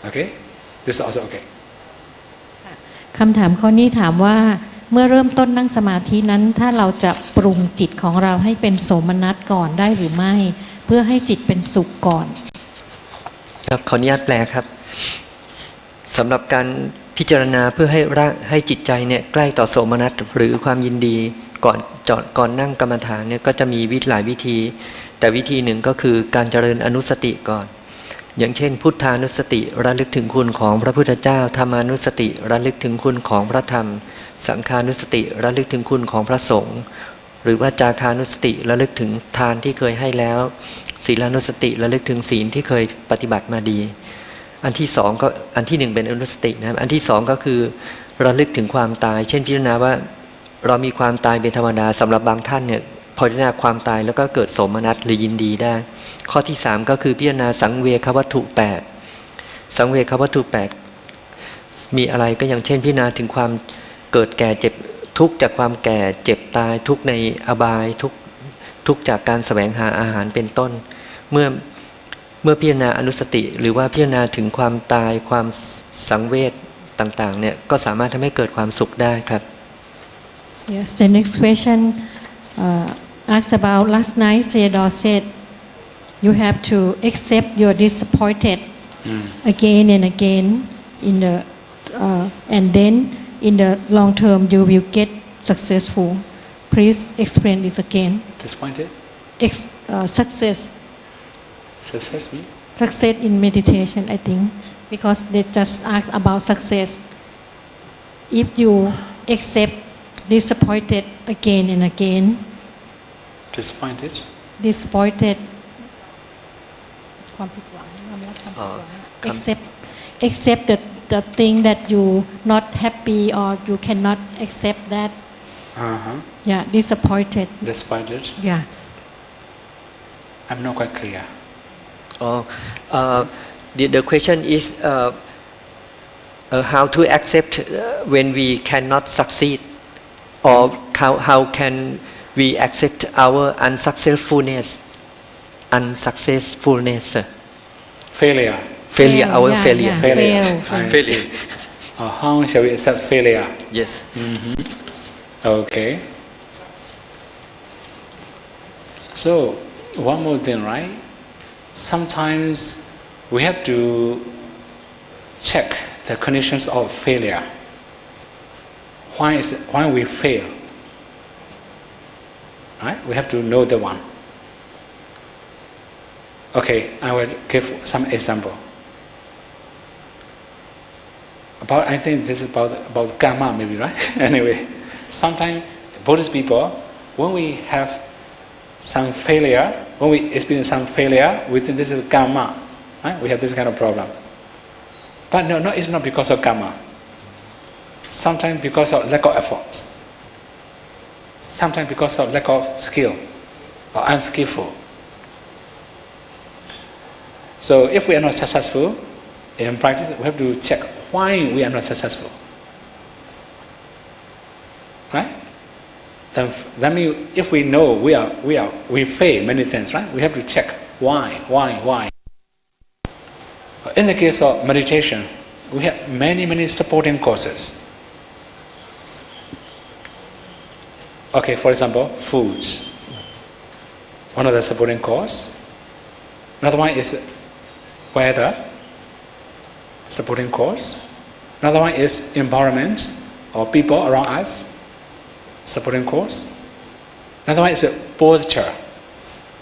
Okay? This is also okay. คำถามข้อนี้ถามว่าเมื่อเริ่มต้นนั่งสมาธินั้นถ้าเราจะปรุงจิตของเราให้เป็นโสมนัสก่อนได้หรือไม่เพื่อให้จิตเป็นสุขก่อน ครับขออนุญาตแปลครับสำหรับการพิจารณาเพื่อให้จิตใจเนี่ยใกล้ต่อโสมนัสหรือความยินดีก่อนนั่งกรรมฐานเนี่ยก็จะมีหลายวิธีแต่วิธีหนึ่งก็คือการเจริญอนุสติก่อนอย่างเช่นพุทธานุสติระลึกถึงคุณของพระพุทธเจ้าธรรมานุสติระลึกถึงคุณของพระธรรมสังฆานุสติระลึกถึงคุณของพระสงฆ์หรือว่าจาคานุสติระลึกถึงทานที่เคยให้แล้วศีลานุสติระลึกถึงศีลที่เคยปฏิบัติมาดีอันที่สองก็อันที่หนึ่งเป็นอนุสตินะครับอันที่สองก็คือระลึกถึงความตายเช่นพิจารณาว่าเรามีความตายเป็นธรรมดาสำหรับบางท่านเนี่ยพอพิจารณาความตายแล้วก็เกิดโสมนัสหรือยินดีได้ข้อที่สามก็คือพิจารณาสังเวควัตถุ8สังเวควัตถุ8มีอะไรก็อย่างเช่นพิจารณาถึงความเกิดแก่เจ็บทุกข์จากความแก่เจ็บตายทุกข์ในอบายทุกข์จากการแสวงหาอาหารเป็นต้นเมื่อพิจารณาอนุสติหรือว่าพิจารณาถึงความตายความสังเวชต่างๆเนี่ยก็สามารถทำให้เกิดความสุขได้ครับ Yes, the next question asked about last night. Sayadaw said you have to accept you're disappointed again and again in the and then in the long term you will get successful. Please explain this again. Disappointed? Success. Success me? Success in meditation, I think, because they just ask about success. If you accept disappointed again and again, Disappointed? disappointed, accept the thing that you not happy or you cannot accept that. Yeah, disappointed. Disappointed? Yeah. I'm not quite clear. The question is how to accept when we cannot succeed, or how can we accept our unsuccessfulness? Failure. Failure, our yeah, failure. yeah. Failure. Fail. Failure. How shall we accept failure? Yes. Okay. So, one more thing, right? Sometimes we have to check the conditions of failure. Why we fail? Right? We have to know the one. Okay, I will give some example. I think this is about karma, maybe, right? Anyway, sometimes Buddhist people, when we have some failure, when we experience some failure, we think this is karma. Right? We have this kind of problem. But no, it's not because of karma. Sometimes because of lack of effort. Sometimes because of lack of skill or unskillful. So if we are not successful in practice, we have to check why we are not successful. Right? Then if we know we fail many things, right? We have to check why. In the case of meditation, we have many supporting causes. Okay, for example, foods. One of the supporting cause. Another one is weather, supporting cause. Another one is environment or people around us, supporting cause. Another one is posture,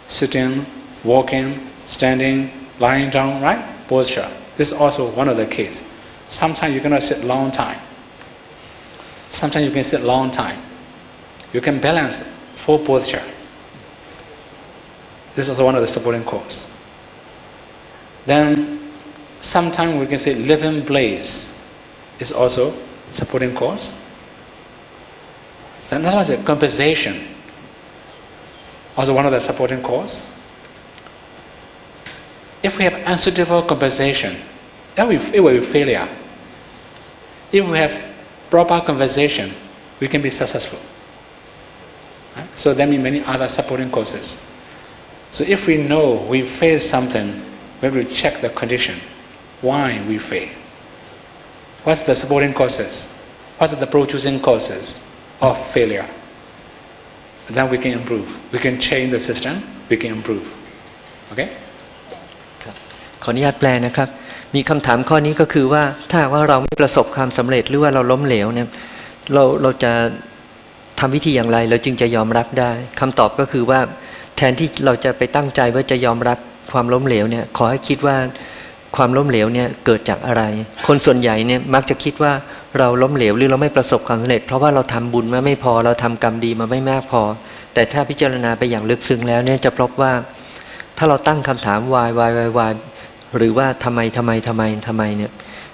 sitting, walking, standing, lying down, right? Posture. This is also one of the cases. Sometimes you cannot sit long time. Sometimes you can sit long time. You can balance full posture. This is also one of the supporting cause. Then sometimes we can say living place is also supporting cause. Then another one is compensation, also one of the supporting cause. If we have unsuitable compensation, it will be failure. If we have proper compensation, we can be successful. Right? So there may be many other supporting causes. So if we know we face something, we have to check the condition, why we fail. What's the supporting causes? What are the producing causes of failure? Then we can improve. We can change the system, we can improve. Okay? ขออนุญาตแปลนะครับ มีคำถามข้อนี้ก็คือว่าถ้าหากว่าเราไม่ประสบความสำเร็จหรือว่าเราล้มเหลวเนี่ยเราจะทำวิธีอย่างไรเราจึงจะยอมรับได้คำตอบก็คือว่าแทนที่เราจะไปตั้งใจว่าจะยอมรับความล้มเหลวเนี่ยขอให้คิดว่าความล้มเหลวเนี่ยเกิดจากอะไรคนส่วนใหญ่เนี่ยมักจะคิดว่าเราล้มเหลวหรือเราไม่ประสบความสำเร็จเพราะว่าเราทำบุญมาไม่พอเราทำกรรมดีมาไม่มากพอแต่ถ้าพิจารณาไปอย่างลึกซึ้งแล้วเนี่ยจะพบว่าถ้าเราตั้งคำถาม why หรือว่าทำไมเนี่ย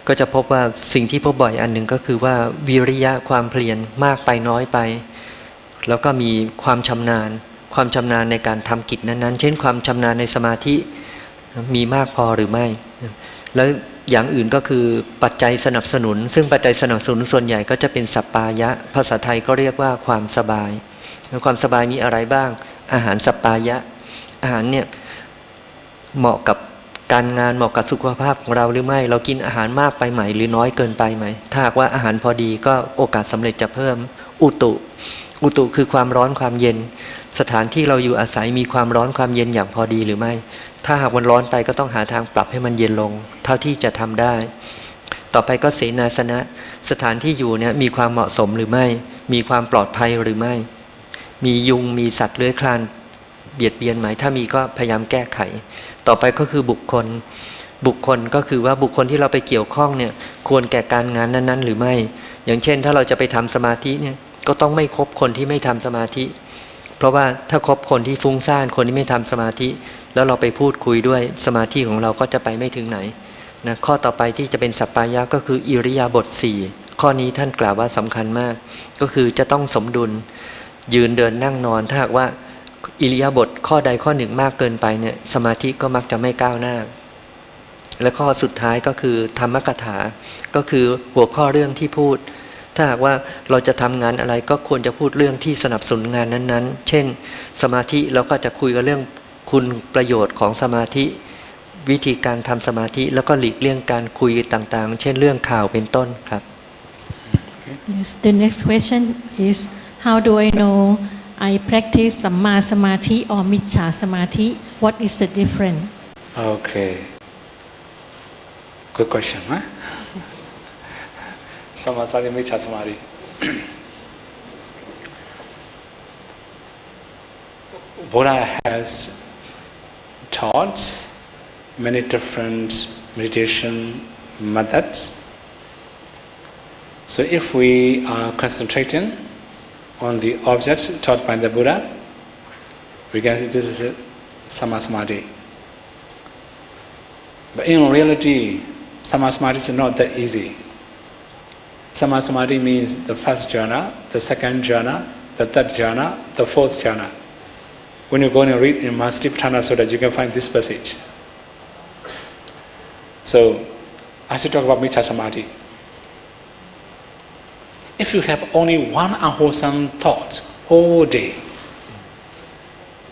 ก็จะพบว่าสิ่งที่พบบ่อยอันหนึ่งก็คือว่าวิริยะความเพียรมากไปน้อยไปแล้วก็มีความชำนาญในการทำกิจนั้นๆเช่นความชำนาญในสมาธิมีมากพอหรือไม่แล้วอย่างอื่นก็คือปัจจัยสนับสนุนซึ่งปัจจัยสนับสนุนส่วนใหญ่ก็จะเป็นสัปปายะภาษาไทยก็เรียกว่าความสบายแล้วความสบายมีอะไรบ้างอาหารสัปปายะอาหารเนี่ยเหมาะกับการงานเหมาะกับสุขภาพของเราหรือไม่เรากินอาหารมากไปไหมหรือน้อยเกินไปไหมถ้าหากว่าอาหารพอดีก็โอกาสสำเร็จจะเพิ่มอุตุคือความร้อนความเย็นสถานที่เราอยู่อาศัยมีความร้อนความเย็นอย่างพอดีหรือไม่ถ้าหากมันร้อนไปก็ต้องหาทางปรับให้มันเย็นลงเท่าที่จะทำได้ต่อไปก็เสนาสนะสถานที่อยู่เนี่ยมีความเหมาะสมหรือไม่มีความปลอดภัยหรือไม่มียุงมีสัตว์เลื้อยคลานเบียดเบียนไหมถ้ามีก็พยายามแก้ไขต่อไปก็คือบุคคลก็คือว่าบุคคลที่เราไปเกี่ยวข้องเนี่ยควรแก่การงานนั้นๆหรือไม่อย่างเช่นถ้าเราจะไปทำสมาธิเนี่ยก็ต้องไม่คบคนที่ไม่ทำสมาธิเพราะว่าถ้าคบคนที่ฟุ้งซ่านคนที่ไม่ทำสมาธิแล้วเราไปพูดคุยด้วยสมาธิของเราก็จะไปไม่ถึงไหนนะข้อต่อไปที่จะเป็นสัปปายะก็คืออิริยาบถ4ข้อนี้ท่านกล่าวว่าสำคัญมากก็คือจะต้องสมดุลยืนเดินนั่งนอนถ้าหากว่าอิริยาบถข้อใดข้อหนึ่งมากเกินไปเนี่ยสมาธิก็มักจะไม่ก้าวหน้าและข้อสุดท้ายก็คือธรรมกถาก็คือหัวข้อเรื่องที่พูดถ้าหากว่าเราจะทำงานอะไรก็ควรจะพูดเรื่องที่สนับสนุนงานนั้นๆเช่นสมาธิเราก็จะคุยกันเรื่องคุณประโยชน์ของสมาธิวิธีการทำสมาธิแล้วก็หลีกเลี่ยงการคุยต่างๆเช่นเรื่องข่าวเป็นต้นครับ Yes, the next question is how do I know I practice Samma Samadhi or Miccha Samadhi? What is the difference? Okay. Good question, huh? Samma Samadhi, Miccha Samadhi. Buddha has taught many different meditation methods. So if we are concentrating on the object taught by the Buddha, we can say this is a Samma Samadhi. But in reality, Samma Samadhi is not that easy. Samma Samadhi means the first jhana, the second jhana, the third jhana, the fourth jhana. When you go and read in Mahasatipatthana Sutta, you can find this passage. So, I should talk about Miccha Samadhi. If you have only one unwholesome thought all day,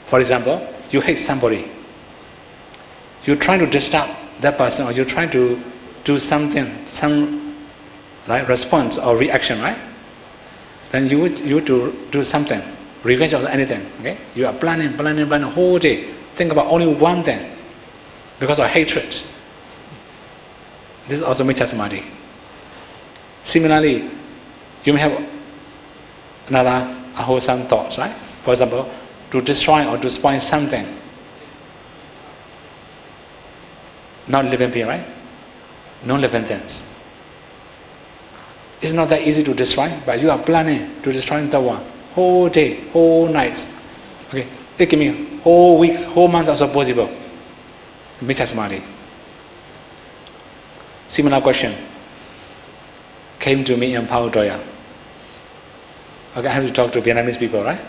for example, you hate somebody, you try to disturb that person or you try to do something, some right, response or reaction, right? Then you would do something, revenge or anything, okay? You are planning whole day, think about only one thing because of hatred. This is also Miccha Samadhi. Similarly, you may have another unwholesome thoughts, right? For example, to destroy or to spoil something. Not living being, right? Non-living things. It's not that easy to destroy, but you are planning to destroy that one. Whole day, whole night. Okay, it can be whole weeks, whole month also possible. Miccha Samadhi. Similar question came to me in Pao Doya. Okay, I have to talk to Vietnamese people, right?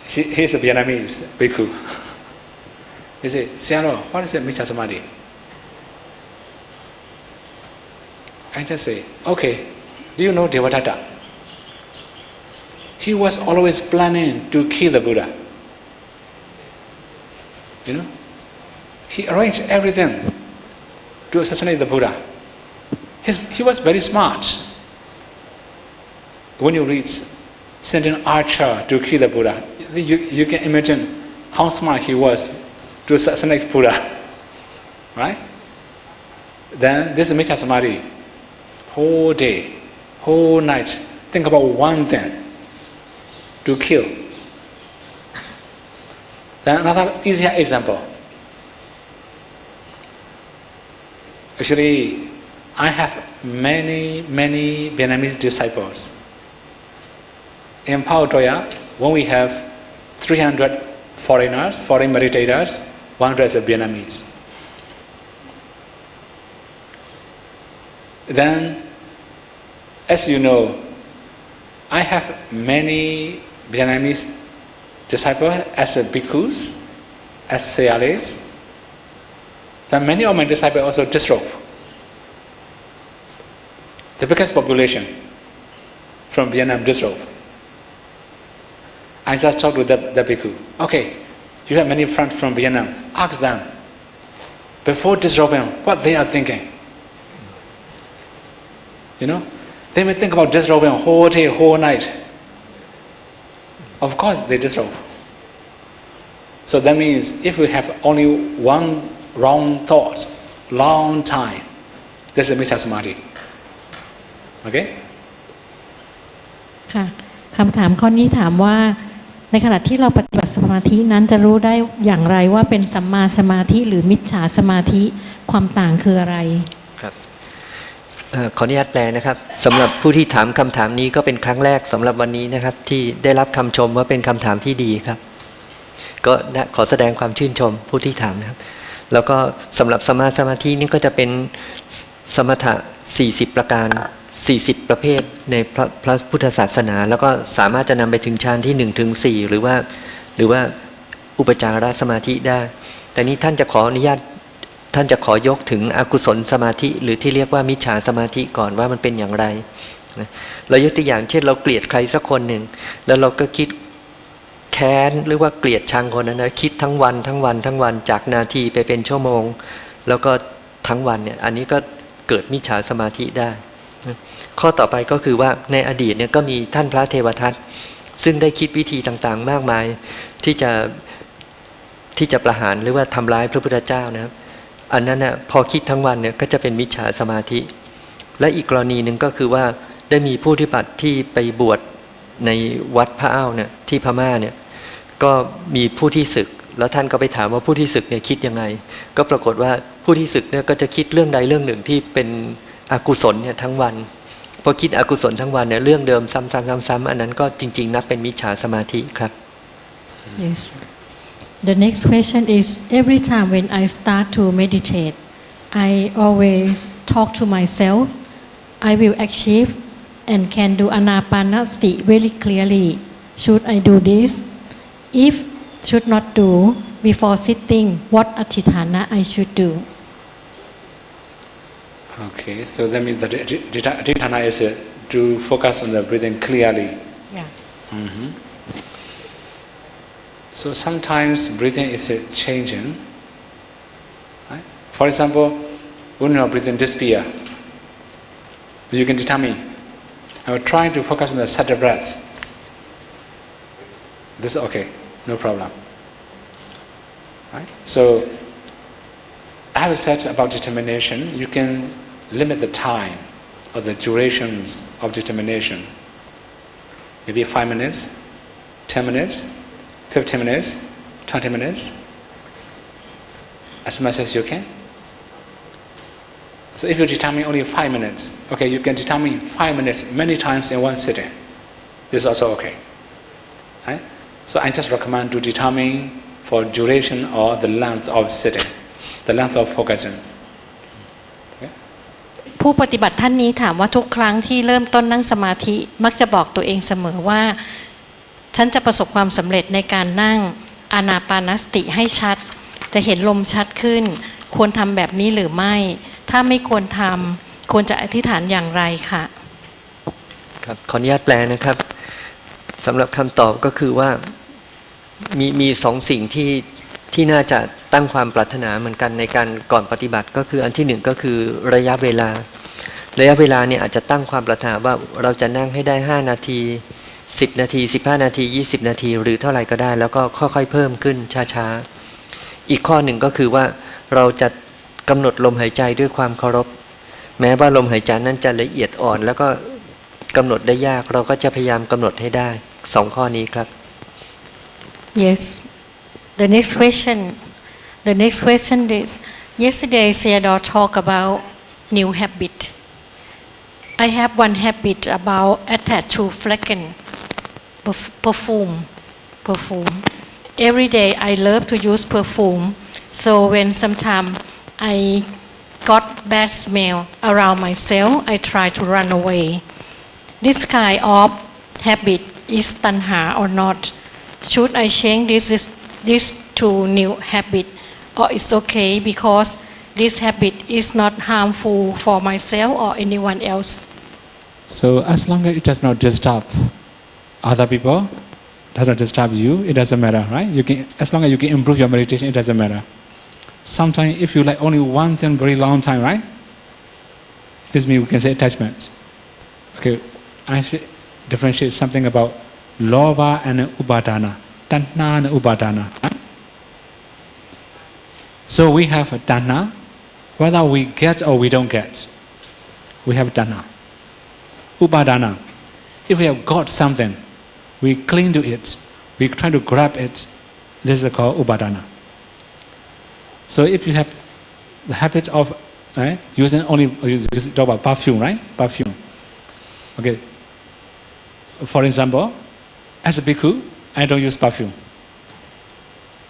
He's a Vietnamese bhikkhu. He said, Siaro, what is a Miccha Samadhi? I just say, okay, do you know Devadatta? He was always planning to kill the Buddha. You know? He arranged everything to assassinate the Buddha. He was very smart. When you read send an archer to kill the Buddha, you can imagine how smart he was to assassinate Buddha, right? Then this is Metta Samadhi. Whole day, whole night, think about one thing to kill. Then another easier example. Actually, I have many Vietnamese disciples. In Phao Toya, when we have 300 foreigners, foreign meditators, 100 is Vietnamese. Then, as you know, I have many Vietnamese disciples as bhikkhus, as seyales. Then many of my disciples also disrobe. The biggest population from Vietnam disrobe. I just talked to the bhikkhu. Okay, you have many friends from Vietnam. Ask them, before disrobing, what they are thinking. You know, they may think about disrobing whole day, whole night. Of course, they disrobe. So that means if we have only one wrong thought, long time, this is Metta Samadhi. Okay? ค่ะคำถามข้อนี้ถามว่าในขณะที่เราปฏิบัติสมาธินั้นจะรู้ได้อย่างไรว่าเป็นสัมมาสมาธิหรือมิจฉาสมาธิความต่างคืออะไรครับขออนุญาตแปลนะครับสำหรับผู้ที่ถามคำถามนี้ก็เป็นครั้งแรกสำหรับวันนี้นะครับที่ได้รับคำชมว่าเป็นคำถามที่ดีครับก็ขอแสดงความชื่นชมผู้ที่ถามนะครับแล้วก็สำหรับสัมมาสมาธินี่ก็จะเป็นสมถะ40ประการ40ประเภทในพระพุทธศาสนาแล้วก็สามารถจะนำไปถึงฌานที่1ถึง4หรือว่าอุปจารสมาธิได้แต่นี้ท่านจะขออนุญาตท่านจะขอยกถึงอกุศลสมาธิหรือที่เรียกว่ามิจฉาสมาธิก่อนว่ามันเป็นอย่างไรเรายกตัวอย่างเช่นเราเกลียดใครสักคนหนึ่งแล้วเราก็คิดแค้นหรือว่าเกลียดชังคนนั้นนะคิดทั้งวันจากนาทีไปเป็นชั่วโมงแล้วก็ทั้งวันเนี่ยอันนี้ก็เกิดมิจฉาสมาธิได้ข้อต่อไปก็คือว่าในอดีตเนี่ยก็มีท่านพระเทวทัตซึ่งได้คิดวิธีต่างๆมากมายที่จะประหารหรือว่าทำร้ายพระพุทธเจ้านะครับอันนั้นน่ะพอคิดทั้งวันเนี่ยก็จะเป็นมิจฉาสมาธิและอีกกรณีหนึ่งก็คือว่าได้มีผู้ปฏิบัติที่ไปบวชในวัดพระอ้าวเนี่ยที่พม่าเนี่ยก็มีผู้ที่ศึกแล้วท่านก็ไปถามว่าผู้ที่ศึกเนี่ยคิดยังไงก็ปรากฏว่าผู้ที่ศึกเนี่ยก็จะคิดเรื่องใดเรื่องหนึ่งที่เป็นอกุศลเนี่ยทั้งวันพอคิดอกุศลทั้งวันเนี่ยเรื่องเดิมซ้ำๆอันนั้นก็จริงๆนับเป็นมิจฉาสมาธิครับ Yes The next question is every time when I start to meditate I always talk to myself I will achieve and can do anapanasati very clearly should I do this if should not do before sitting what atithana I should do Okay, so that means the Adhitthana is to focus on the breathing clearly. Yeah. Mm-hmm. So sometimes breathing is changing. Right? For example, when you are breathing disappear, you can determine, I'm trying to focus on the subtle breath. This is okay, no problem. Right? So I have said about determination, you can limit the time or the durations of determination. Maybe 5 minutes, 10 minutes, 15 minutes, 20 minutes, as much as you can. So if you determine only 5 minutes, okay, you can determine 5 minutes many times in one sitting. This is also okay. Right? So I just recommend to determine for duration or the length of sitting, the length of focusing. ผู้ปฏิบัติท่านนี้ถามว่าทุกครั้งที่เริ่มต้นนั่งสมาธิมักจะบอกตัวเองเสมอว่าฉันจะประสบความสำเร็จในการนั่งอานาปานสติให้ชัดจะเห็นลมชัดขึ้นควรทำแบบนี้หรือไม่ถ้าไม่ควรทำควรจะอธิษฐานอย่างไรคะครับขออนุญาตแปลนะครับสำหรับคำตอบก็คือว่ามีสองสิ่งที่น่าจะตั้งความปรารถนาเหมือนกันในการก่อนปฏิบัติก็คืออันที่หนึ่งก็คือระยะเวลาเนี่ยอาจจะตั้งความปรารถนาว่าเราจะนั่งให้ได้5นาที10นาที15นาที20นาทีหรือเท่าไหร่ก็ได้แล้วก็ค่อยๆเพิ่มขึ้นช้า อีกข้อหนึ่งก็คือว่าเราจะกำหนดลมหายใจด้วยความเคารพแม้ว่าลมหายใจนั้นจะละเอียดอ่อนแล้วก็กำหนดได้ยากเราก็จะพยายามกำหนดให้ได้สองข้อนี้ครับ Yes. The next question is, yesterday Theodore talked about new habit. I have one habit about attached to fragrance, perfume. Every day I love to use perfume, so when sometimes I got bad smell around myself, I try to run away. This kind of habit is tanha or not? Should I change this to new habit, or it's okay because this habit is not harmful for myself or anyone else? So as long as it does not disturb other people, does not disturb you, it doesn't matter, right? As long as you can improve your meditation, it doesn't matter. Sometimes if you like only one thing very long time, right? This means we can say attachment. Okay, I should differentiate something about lobha and upadana, tanha and upadana. Right? So we have a tanha, whether we get or we don't get, we have tanha. Upadana, if we have got something, we cling to it, we try to grab it, this is called upadana. So if you have the habit of using only, talk about perfume, right? Perfume. Okay. For example, as a bhikkhu, I don't use perfume.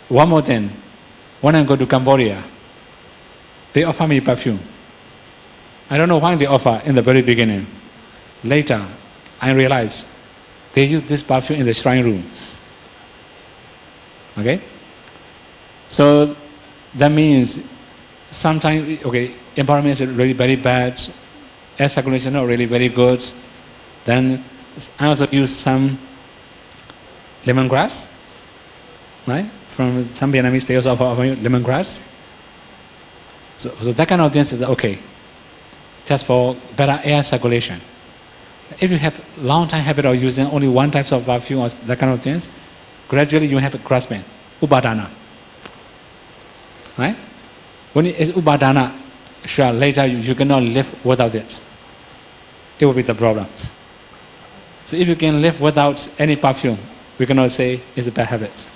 One more thing, when I go to Cambodia, they offer me perfume. I don't know why they offer in the very beginning. Later, I realized they use this perfume in the shrine room. Okay? So that means sometimes, okay, environment is really very bad, air circulation is not really very good. Then I also use some lemongrass, right? From some Vietnamese, they also offer lemongrass. So that kind of things is okay, just for better air circulation. If you have long time habit of using only one type of perfume or that kind of things, gradually you have a grasping, upadana. Right? When it is upadana, sure, later you cannot live without it. It will be the problem. So if you can live without any perfume, we cannot say it's a bad habit.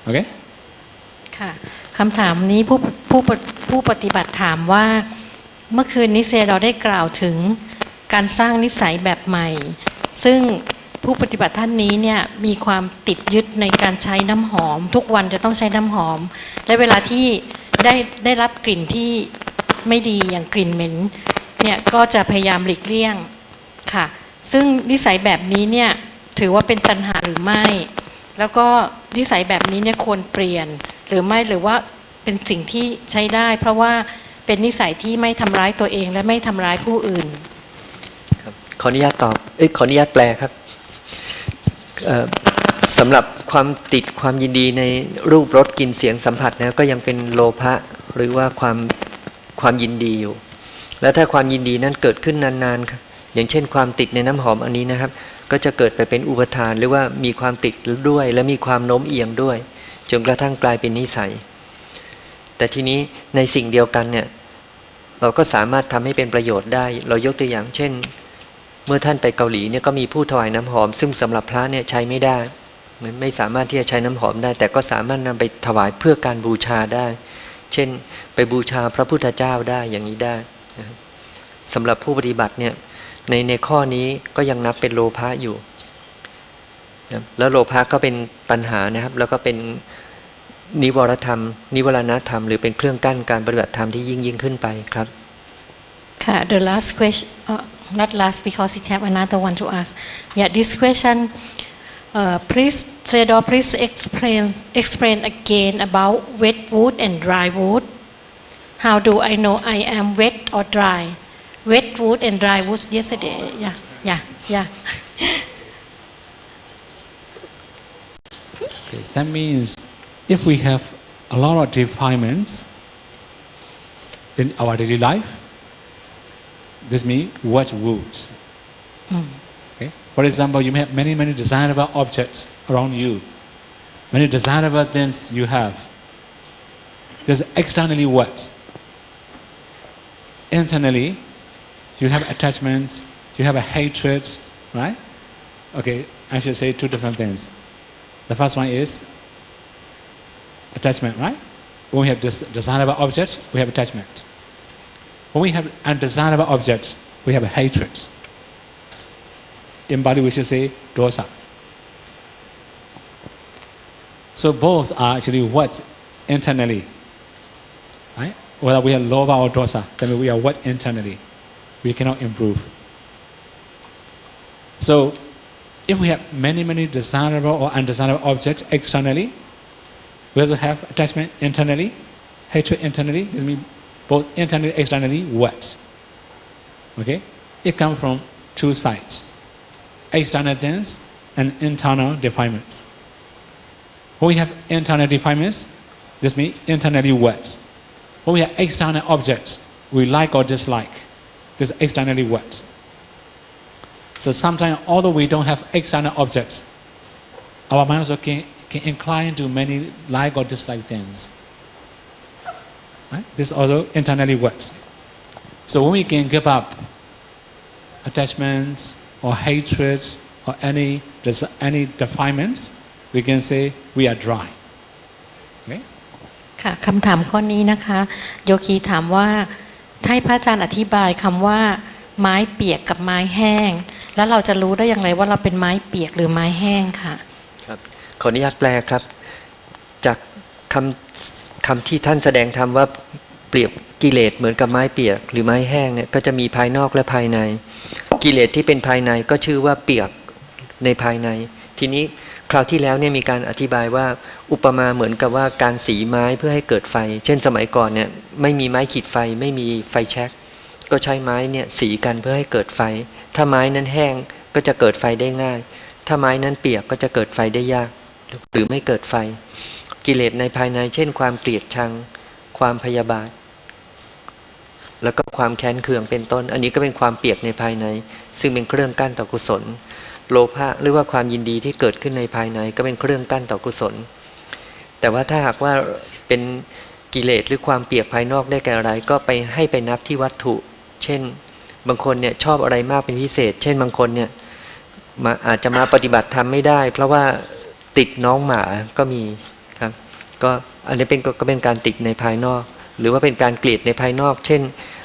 Okay? ค่ะคำถามนี้ผู้ปฏิบัติถามว่าเมื่อคืนนี้เซดอได้กล่าวถึงการสร้างนิสัยแบบใหม่ ซึ่งผู้ปฏิบัติท่านนี้เนี่ยมีความติดยึดในการใช้น้ำหอมทุกวันจะต้องใช้น้ำหอมและเวลาที่ได้รับกลิ่นที่ไม่ดีอย่างกลิ่นเหม็นเนี่ยก็จะพยายามหลีกเลี่ยงค่ะซึ่งนิสัยแบบนี้เนี่ยถือว่าเป็นตัณหาหรือไม่แล้วก็นิสัยแบบนี้เนี่ยควรเปลี่ยนหรือไม่หรือว่าเป็นสิ่งที่ใช้ได้เพราะว่าเป็นนิสัยที่ไม่ทำร้ายตัวเองและไม่ทำร้ายผู้อื่นขออนุญาตตอบขออนุญาตแปลครับสำหรับความติดความยินดีในรูปรสกลิ่นเสียงสัมผัสนะก็ยังเป็นโลภะหรือว่าความยินดีอยู่แล้วถ้าความยินดีนั้นเกิดขึ้นนานๆครับอย่างเช่นความติดในน้ำหอมอันนี้นะครับก็จะเกิดไปเป็นอุปทานหรือว่ามีความติดด้วยและมีความโน้มเอียงด้วยจนกระทั่งกลายเป็นนิสัยแต่ทีนี้ในสิ่งเดียวกันเนี่ยเราก็สามารถทำให้เป็นประโยชน์ได้เรายกตัวอย่างเช่นเมื่อท่านไปเกาหลีเนี่ยก็มีผู้ถวายน้ำหอมซึ่งสำหรับพระเนี่ยใช้ไม่ได้ไม่สามารถที่จะใช้น้ำหอมได้แต่ก็สามารถนำไปถวายเพื่อการบูชาได้เช่นไปบูชาพระพุทธเจ้าได้อย่างนี้ได้สำหรับผู้ปฏิบัติเนี่ยในข้อนี้ก็ยังนับเป็นโลภะอยู่แล้วโลภะก็เป็นตัณหานะครับแล้วก็เป็นนิวรธรรมนิวรณธรรมหรือเป็นเครื่องกั้นการปฏิบัติธรรมที่ยิ่งขึ้นไปครับค่ะ the last question not last because it have another one to ask yeah this question please Theodore please explain again about wet wood and dry wood how do I know I am wet or dry wet wood and dry wood yesterday yeah Okay, that means if we have a lot of defilements in our daily life, this means wet woods. Okay? For example, you may have many desirable objects around you, many desirable things you have, There's externally what? Internally, you have attachments, you have a hatred, right? Okay, I should say two different things. The first one is attachment, right? When we have desirable objects, we have attachment. When we have undesirable objects, we have a hatred. In Bali, we should say dosa. So both are actually what internally, right? Whether we have lobha or dosa, then we are what internally. We cannot improve. So if we have many desirable or undesirable objects externally, we also have attachment internally, hatred internally. This means both internally and externally what? Okay? It comes from two sides. External things and internal defilements. When we have internal defilements, this means internally what? When we have external objects, we like or dislike, this is externally what? So sometimes, although we don't have external objects, our mind also can incline to many like or dislike things. Right? This also internally works. So when we can give up attachments or hatred or any defilements, we can say we are dry. Okay? ค่ะคำถามข้อนี้นะคะโยคีถามว่าให้พระอาจารย์อธิบายคำว่าไม้เปียกกับไม้แห้งแล้วเราจะรู้ได้อย่างไรว่าเราเป็นไม้เปียกหรือไม้แห้งค่ะครับขออนุญาตแปลครับจากคำที่ท่านแสดงธรรมว่าเปรียบกิเลสเหมือนกับไม้เปียกหรือไม้แห้งเนี่ยก็จะมีภายนอกและภายในกิเลสที่เป็นภายในก็ชื่อว่าเปียกในภายในทีนี้คราวที่แล้วเนี่ยมีการอธิบายว่าอุปมาเหมือนกับว่าการสีไม้เพื่อให้เกิดไฟเช่นสมัยก่อนเนี่ยไม่มีไม้ขีดไฟไม่มีไฟแช็กก็ใช้ไม้เนี่ยสีกันเพื่อให้เกิดไฟถ้าไม้นั้นแห้งก็จะเกิดไฟได้ง่ายถ้าไม้นั้นเปียกก็จะเกิดไฟได้ยากหรือไม่เกิดไฟกิเลสในภายในเช่นความเกลียดชังความพยาบาทแล้วก็ความแค้นเคืองเป็นต้นอันนี้ก็เป็นความเปียกในภายในซึ่งเป็นเครื่องกั้นต่อกุศลโลภะหรือว่าความยินดีที่เกิดขึ้นในภายในก็เป็นเครื่องกั้นต่อกุศลแต่ว่าถ้าหากว่าเป็นกิเลสหรือความเปียกภายนอกได้แก่อะไรก็ไปให้ไปนับที่วัตถุเช่นบางคนเนี่ยชอบอะไรมากเป็นพิเศษเช่นบางคนเนี่ยอาจจะมาปฏิบัติธรรมไม่ได้เพราะว่าติดน้องหมาก็มีครับก็อันนี้ก็เป็นการติดในภายนอกหรือว่าเป็นการเกลียดในภายนอกเช่น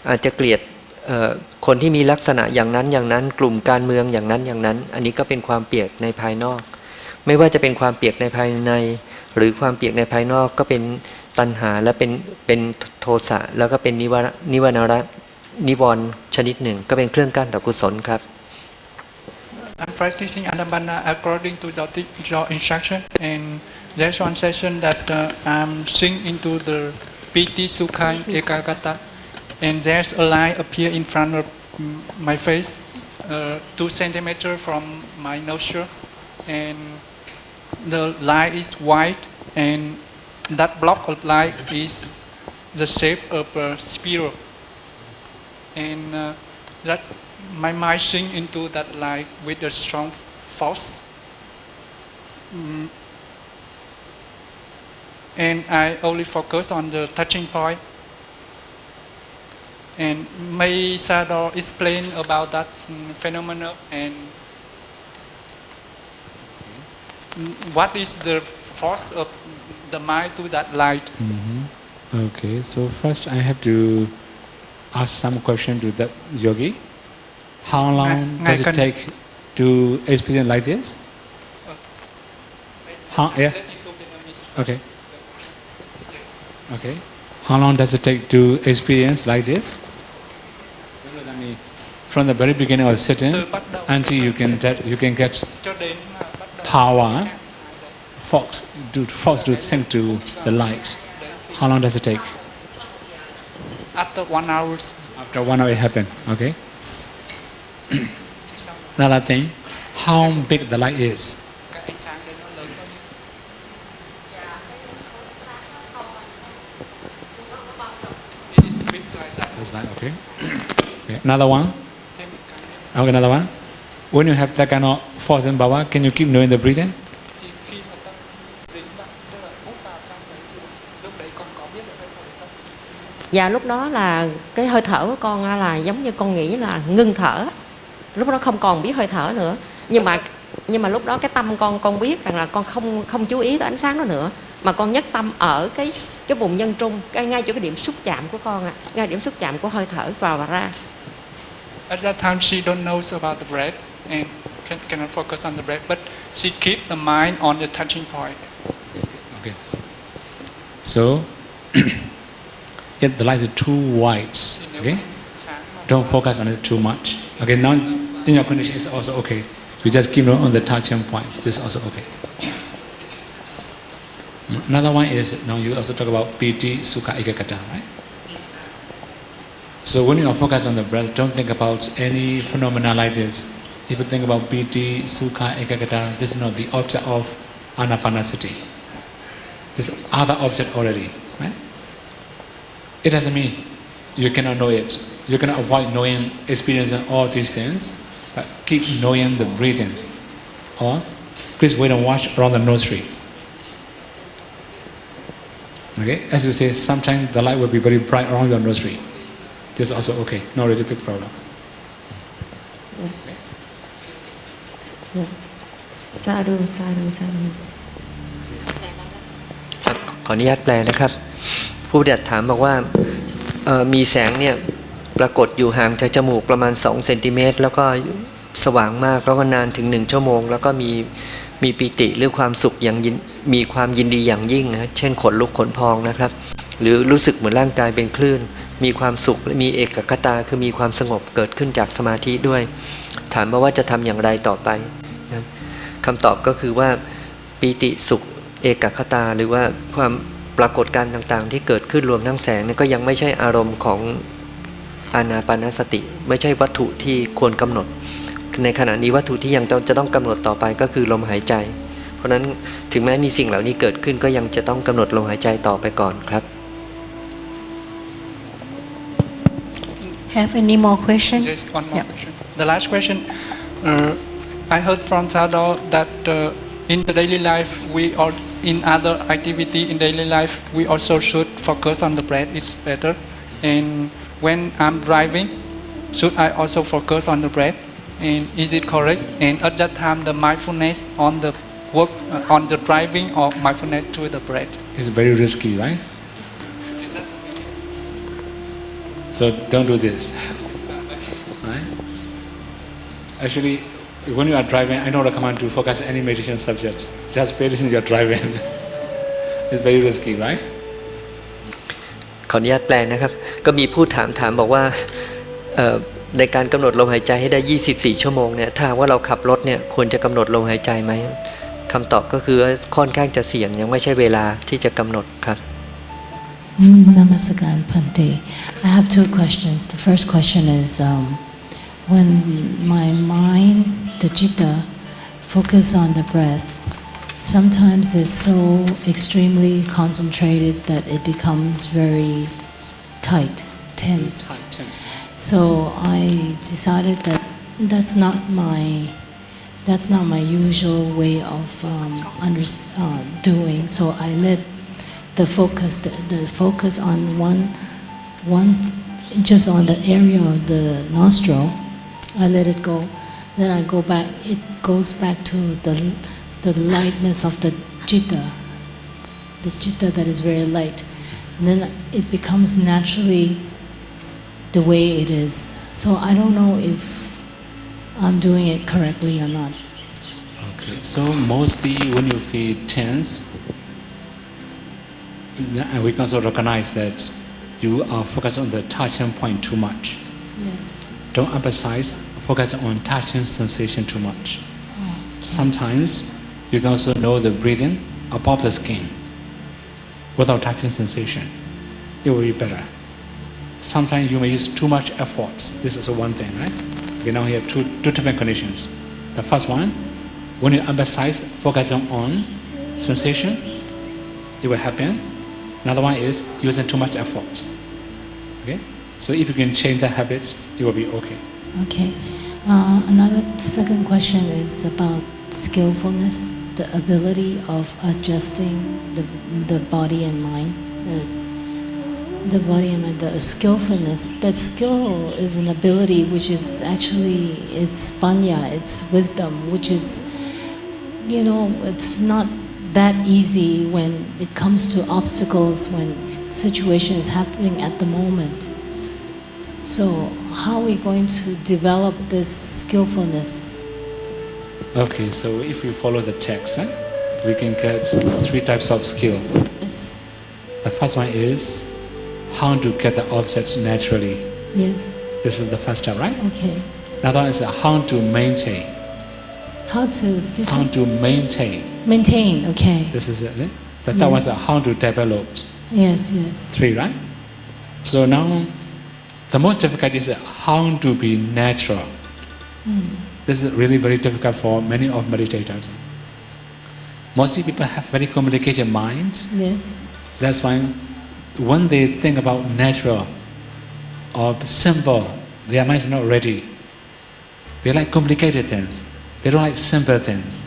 อาจจะเกลียดคนที่มีลักษณะอย่างนั้นกลุ่มการเมืองอย่างนั้นอันนี้ก็เป็นความเปียกในภายนอกไม่ว่าจะเป็นความเปียกในภายในหรือความเปียกในภายนอกก็เป็นตัณหาและเป็นโทสะแล้วก็เป็นนิวรณ์ชนิดหนึ่งก็เป็นเครื่องกั้นต่อกุศลครับ I'm practicing Anapana according to your instruction, and there's one session that I'm sing into the Piti Sukha Ekagata, and there's a line appear in front of my face, 2 centimeters from my nostril, and the line is white, and that block of light is the shape of a spiral, and that my mind sink into that light with a strong force, and I only focus on the touching point. And may Sador explain about that phenomenon and what is the force of the mind to that light? Okay, so first I have to ask some question to the yogi. How long does it take to experience like this? Okay. Okay. How long does it take to experience like this? From the very beginning of sitting until you can get power, force to sink to the light. How long does it take? After 1 hour. After 1 hour it happens. Okay. Another thing, how big the light is. Okay. Okay. Another one. Okay, another one. When you have that kind of force and power, can you keep knowing the breathing? Và lúc đó là cái hơi thở của con là giống như con nghĩ là ngưng thở, lúc đó không còn biết hơi thở nữa. Nhưng mà lúc đó cái tâm con biết rằng là con không chú ý tới ánh sáng đó nữa, mà con nhất tâm ở cái vùng nhân trung, ngay chỗ cái điểm xúc chạm của con ngay điểm xúc chạm của hơi thở vào và ra. At that time, she don't know about the breath and cannot focus on the breath, but she keep the mind on the touching point. Okay. So, if the light is too white, okay, don't focus on it too much. Okay, now in your condition it's also okay. You just keep on the touching point. This is also okay. Another one is, now you also talk about piti, sukha, ekagata, right? So when you are focused on the breath, don't think about any phenomena like this. If you think about piti, sukha, ekagata, this is not the object of anapanasati. This is other object already, right? It doesn't mean you cannot know it. You cannot avoid knowing, experiencing all these things, but keep knowing the breathing. Or please wait and watch around the nostril. Okay, as you say, sometimes the light will be very bright around your nostril. This is also okay, not really big problem. Sadhu. ครับขออนุญาตแปลนะครับผู้ปฏิบัติถามบอกว่ามีแสงเนี่ยปรากฏอยู่ห่างจากจมูกประมาณ2เซนติเมตรแล้วก็สว่างมากแล้วก็นานถึง1ชั่วโมงแล้วก็มีปิติหรือความสุขอย่างมีความยินดีอย่างยิ่งนะเช่นขนลุกขนพองนะครับหรือรู้สึกเหมือนร่างกายเป็นคลื่นมีความสุขและมีเอกคตาคือมีความสงบเกิดขึ้นจากสมาธิด้วยถามมาว่าจะทำอย่างไรต่อไปนะคำตอบก็คือว่าปิติสุขเอกคตาหรือว่าความปรากฏการณ์ต่างๆที่เกิดขึ้นรวมทั้งแสงนี่ก็ยังไม่ใช่อารมณ์ของอานาปานสติไม่ใช่วัตถุที่ควรกำหนดในขณะนี้วัตถุที่ยังจะต้องกำหนดต่อไปก็คือลมหายใจเพราะฉะนั้นถึงแม้มีสิ่งเหล่านี้เกิดขึ้นก็ยังจะต้องกำหนดลมหายใจต่อไปก่อนครับ Have any more question? Just one more question. The last question, I heard from Sador that in the daily life, we or in other activity in daily life, we also should focus on the breath. It's better. And when I'm driving, should I also focus on the breath? And is it correct? And at that time, the mindfulness on the work on the driving or mindfulness to the breath. It's very risky, right? So don't do this. Right? Actually, when you are driving, I don't recommend to focus on any meditation subjects. Just pay attention to your driving. It's very risky, right? ขออนุญาตแปลนะครับก็มีผู้ถามบอกว่าในการกำหนดลมหายใจให้ได้24ชั่วโมงเนี่ยถ้าว่าเราขับรถเนี่ยควรจะกำหนดลมหายใจไหมคำตอบก็คือค่อนข้างจะเสี่ยงยังไม่ใช่เวลาที่จะกำหนดครับ Namaskar Bhante. I have two questions. The first question is when my mind, the citta, focus on the breath, sometimes it's so extremely concentrated that it becomes very tight, tense. So I decided that that's not my usual way of doing. So I let the focus on one just on the area of the nostril. I let it go. Then I go back. It goes back to the lightness of the citta that is very light. And then it becomes naturally the way it is. So I don't know if I'm doing it correctly or not. Okay. So mostly when you feel tense, we can also recognize that you are focused on the touching point too much. Yes. Don't emphasize focus on touching sensation too much. Sometimes you can also know the breathing above the skin without touching sensation. It will be better. Sometimes you may use too much efforts. This is one thing, right? Okay, now we have two different conditions. The first one, when you emphasize focusing on sensation, it will happen. Another one is using too much effort. Okay? So if you can change the habits, it will be okay. Okay. Another second question is about skillfulness, the ability of adjusting the body and mind. the body and mind, the skillfulness. That skill is an ability which is actually, it's panya, it's wisdom, which is, it's not that easy when it comes to obstacles, when situation is happening at the moment. So how are we going to develop this skillfulness? Okay, so if you follow the text, we can get 3 types of skill. Yes. The first one is how to get the objects naturally. Yes. This is the first step, right? Okay. Another one is how to maintain. How to, excuse How me? to maintain. Maintain, okay. This is it. The third one is how to develop. Yes, yes. 3, right? So now, the most difficult is how to be natural. This is really very difficult for many of meditators. Mostly people have very complicated mind. Yes. That's why when they think about natural or simple, their mind is not ready. They like complicated things. They don't like simple things.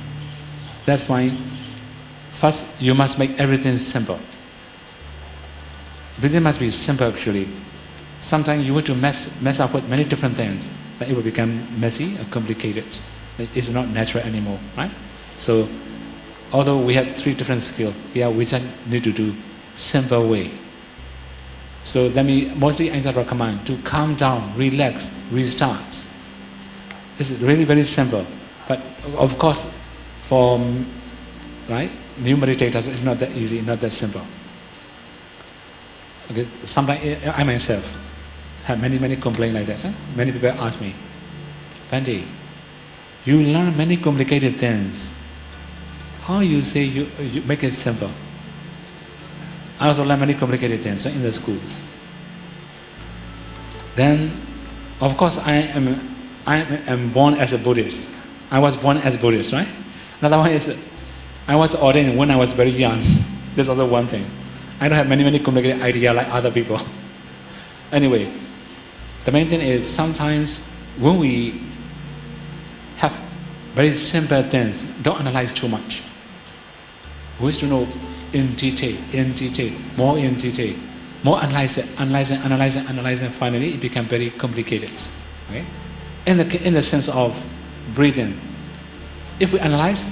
That's why first you must make everything simple. Breathing must be simple actually. Sometimes you want to mess up with many different things, but it will become messy or complicated. It's not natural anymore, right? So although we have 3 different skills, here we just need to do simple way. So let me mostly recommend to calm down, relax, restart. This is really very simple. But of course, for new meditators, it's not that easy, not that simple. Okay, sometimes I myself have many complaints like that. Many people ask me, Bhante, you learn many complicated things. How you say you make it simple? I also learn many complicated things in the school. Then, of course, I am born as a Buddhist. I was born as a Buddhist, right? Another one is, I was ordained when I was very young. This is also one thing. I don't have many complicated ideas like other people. Anyway, the main thing is sometimes when we have very simple things, don't analyze too much. We wish to know in detail, more in detail. More analyzing, finally it becomes very complicated. Okay? In the sense of breathing, if we analyze,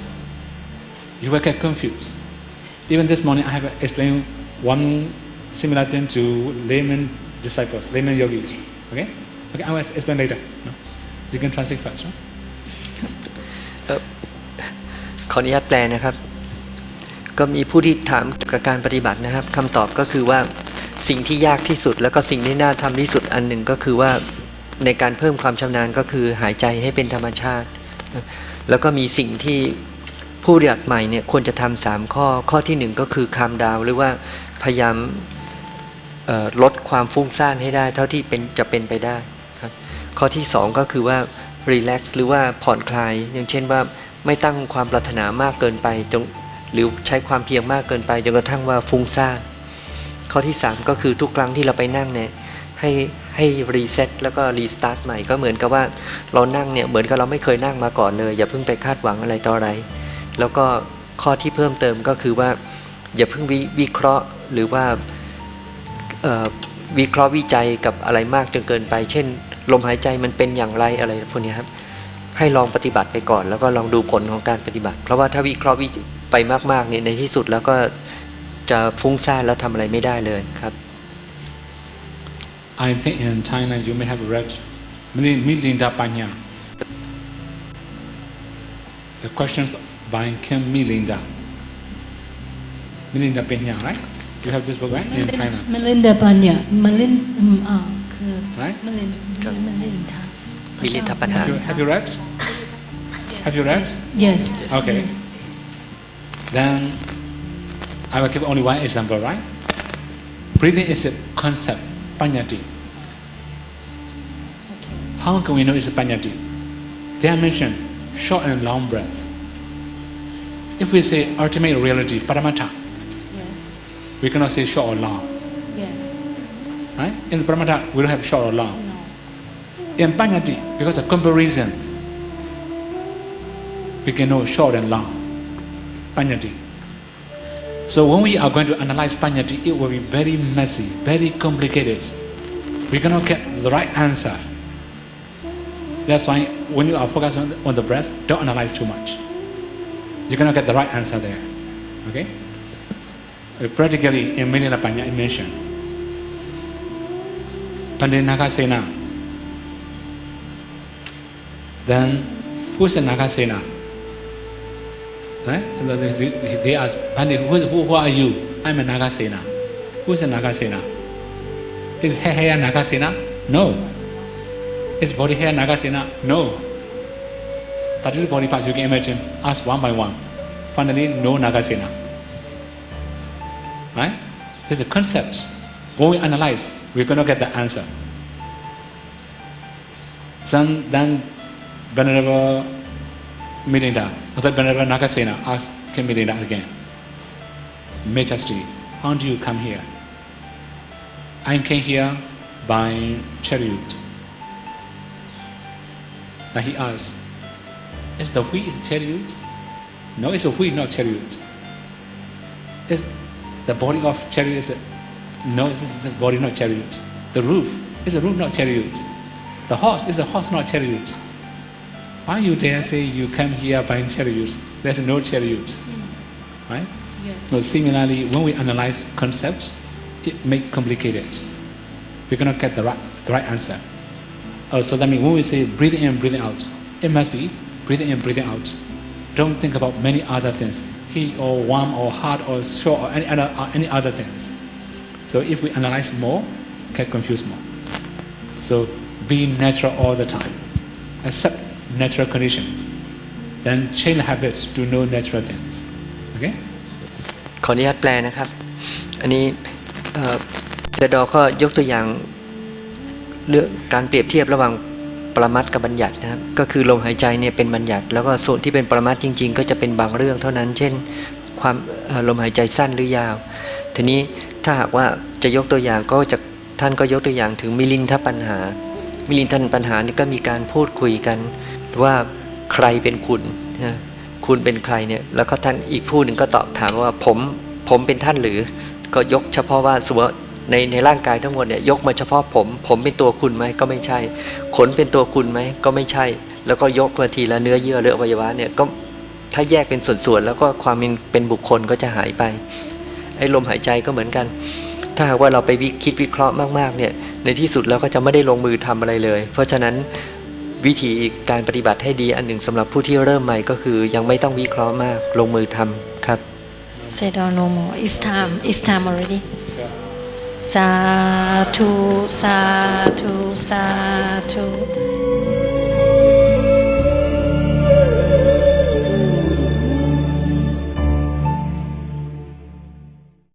you will get confused. Even this morning I have explained one similar thing to layman disciples, layman yogis. Okay? Okay, I will explain later. No? You can translate first, right? ขออนุญาตแปลนะครับ ก็มีผู้ที่ถามเกี่ยวกับการปฏิบัตินะครับคำตอบก็คือว่าสิ่งที่ยากที่สุดแล้วก็สิ่งที่น่าทำที่สุดอันหนึ่งก็คือว่าในการเพิ่มความชำนาญก็คือหายใจให้เป็นธรรมชาติแล้วก็มีสิ่งที่ผู้ปฏิบัติใหม่เนี่ยควรจะทำ3ข้อที่1ก็คือcalm downหรือว่าพยายามลดความฟุ้งซ่านให้ได้เท่าที่จะเป็นไปได้ครับข้อที่2ก็คือว่า relax หรือว่าผ่อนคลายอย่างเช่นว่าไม่ตั้งความปรารถนามากเกินไปหรือใช้ความเพียรมากเกินไปจนกระทั่งว่าฟุ้งซ่านข้อที่3ก็คือทุกครั้งที่เราไปนั่งเนี่ยให้รีเซ็ตแล้วก็รีสตาร์ทใหม่ก็เหมือนกับว่าเรานั่งเนี่ยเหมือนกับเราไม่เคยนั่งมาก่อนเลยอย่าเพิ่งไปคาดหวังอะไรต่ออะไรแล้วก็ข้อที่เพิ่มเติมก็คือว่าอย่าเพิ่งวิเคราะห์หรือว่าวิเคราะห์วิจัยกับอะไรมากจนเกินไปเช่นลมหายใจมันเป็นอย่างไรอะไรพวกนี้ครับให้ลองปฏิบัติไปก่อนแล้วก็ลองดูผลของการปฏิบัติเพราะว่าถ้าวิเคราะห์ไปมากๆเนี่ยในที่สุดแล้วก็จะฟุ้งซ่านแล้วทำอะไรไม่ได้เลยครับ I think in China you may have read Milinda Panya. The questions by Kim Milinda. Milinda Panya, right? You have this book, right? In China. Milinda Panya. Right? Milinda Panya. Have you read? Have you read? Yes. Okay. Yes. Then I will give only one example, right? Breathing is a concept, panyati. How can we know it's a panyati? They are mentioned short and long breath. If we say ultimate reality, paramattha, Yes. we cannot say short or long, Yes. right? In the paramattha, we don't have short or long. No. In panyati, because of comparison, we can know short and long. Panyati. So when we are going to analyze Panyati, it will be very messy, very complicated. We cannot get the right answer. That's why when you are focused on the breath, don't analyze too much. You cannot get the right answer there. Okay? Practically, in Milena Panya, I mentioned Pandit Nagasena. Then, who's a Nagasena? Right? They ask, Pandit, who are you? I'm a Nagasena. Who's a Nagasena? Is hair Nagasena? No. Is body hair Nagasena? No. That is the body parts you can imagine. Ask one by one. Finally, no Nagasena. Right? This is a concept. When we analyze, we're going to get the answer. Then Venerable Milinda, Venerable Nagasena asked King Milinda again, Majesty, how do you come here? I came here by chariot. Then he asked, is the wheel chariot? No, it's a wheel, not chariot. Is the body of chariot is no, it's the body, not chariot. The roof is a roof, not chariot. The horse is a horse, not chariot. Why you dare say you come here by chariot? There's no chariot. Right? Yes. So similarly, when we analyze concepts, it may complicated. We cannot get the right answer. So that means when we say breathing in, breathing out, it must be breathing in, breathing out. Don't think about many other things, heat or warm or hot or short or any other things. So if we analyze more, get confused more. So be natural all the time. Accept natural conditions. Then change the habits to know natural things. Okay? ขออนุญาตแปลนะครับ อันนี้เซดอก็ยกตัวอย่างเรื่องการเปรียบเทียบระหว่างปรมัตถ์กับบัญญัตินะครับก็คือลมหายใจเนี่ยเป็นบัญญัติแล้วก็ส่วนที่เป็นปรมัตถ์จริงๆก็จะเป็นบางเรื่องเท่านั้นเช่นความลมหายใจสั้นหรือยาวทีนี้ถ้าหากว่าจะยกตัวอย่างก็จะท่านก็ยกตัวอย่างถึงมิลินทปัญหานี่ก็มีการพูดคุยกันว่าใครเป็นคุณนะคุณเป็นใครเนี่ยแล้วก็ท่านอีกผู้หนึ่งก็ตอบถามว่าผมเป็นท่านหรือก็ยกเฉพาะว่าสมมติในร่างกายทั้งหมดเนี่ยยกมาเฉพาะผมเป็นตัวคุณไหมก็ไม่ใช่ขนเป็นตัวคุณไหมก็ไม่ใช่แล้วก็ยกมาทีละเนื้อเยื่อหรืออวัยวะเนี่ยก็ถ้าแยกเป็นส่วนๆแล้วก็ความเป็นบุคคลก็จะหายไปไอ้ลมหายใจก็เหมือนกันถ้าหากว่าเราไปคิดวิเคราะห์มากๆเนี่ยในที่สุดเราก็จะไม่ได้ลงมือทำอะไรเลยเพราะฉะนั้นวิธีการปฏิบัติให้ดีอันหนึ่งสำหรับผู้ที่เริ่มใหม่ก็คือยังไม่ต้องวิเคราะห์มากลงมือทำครับ Said no more. It's time already. Sadhu, sadhu, sadhu.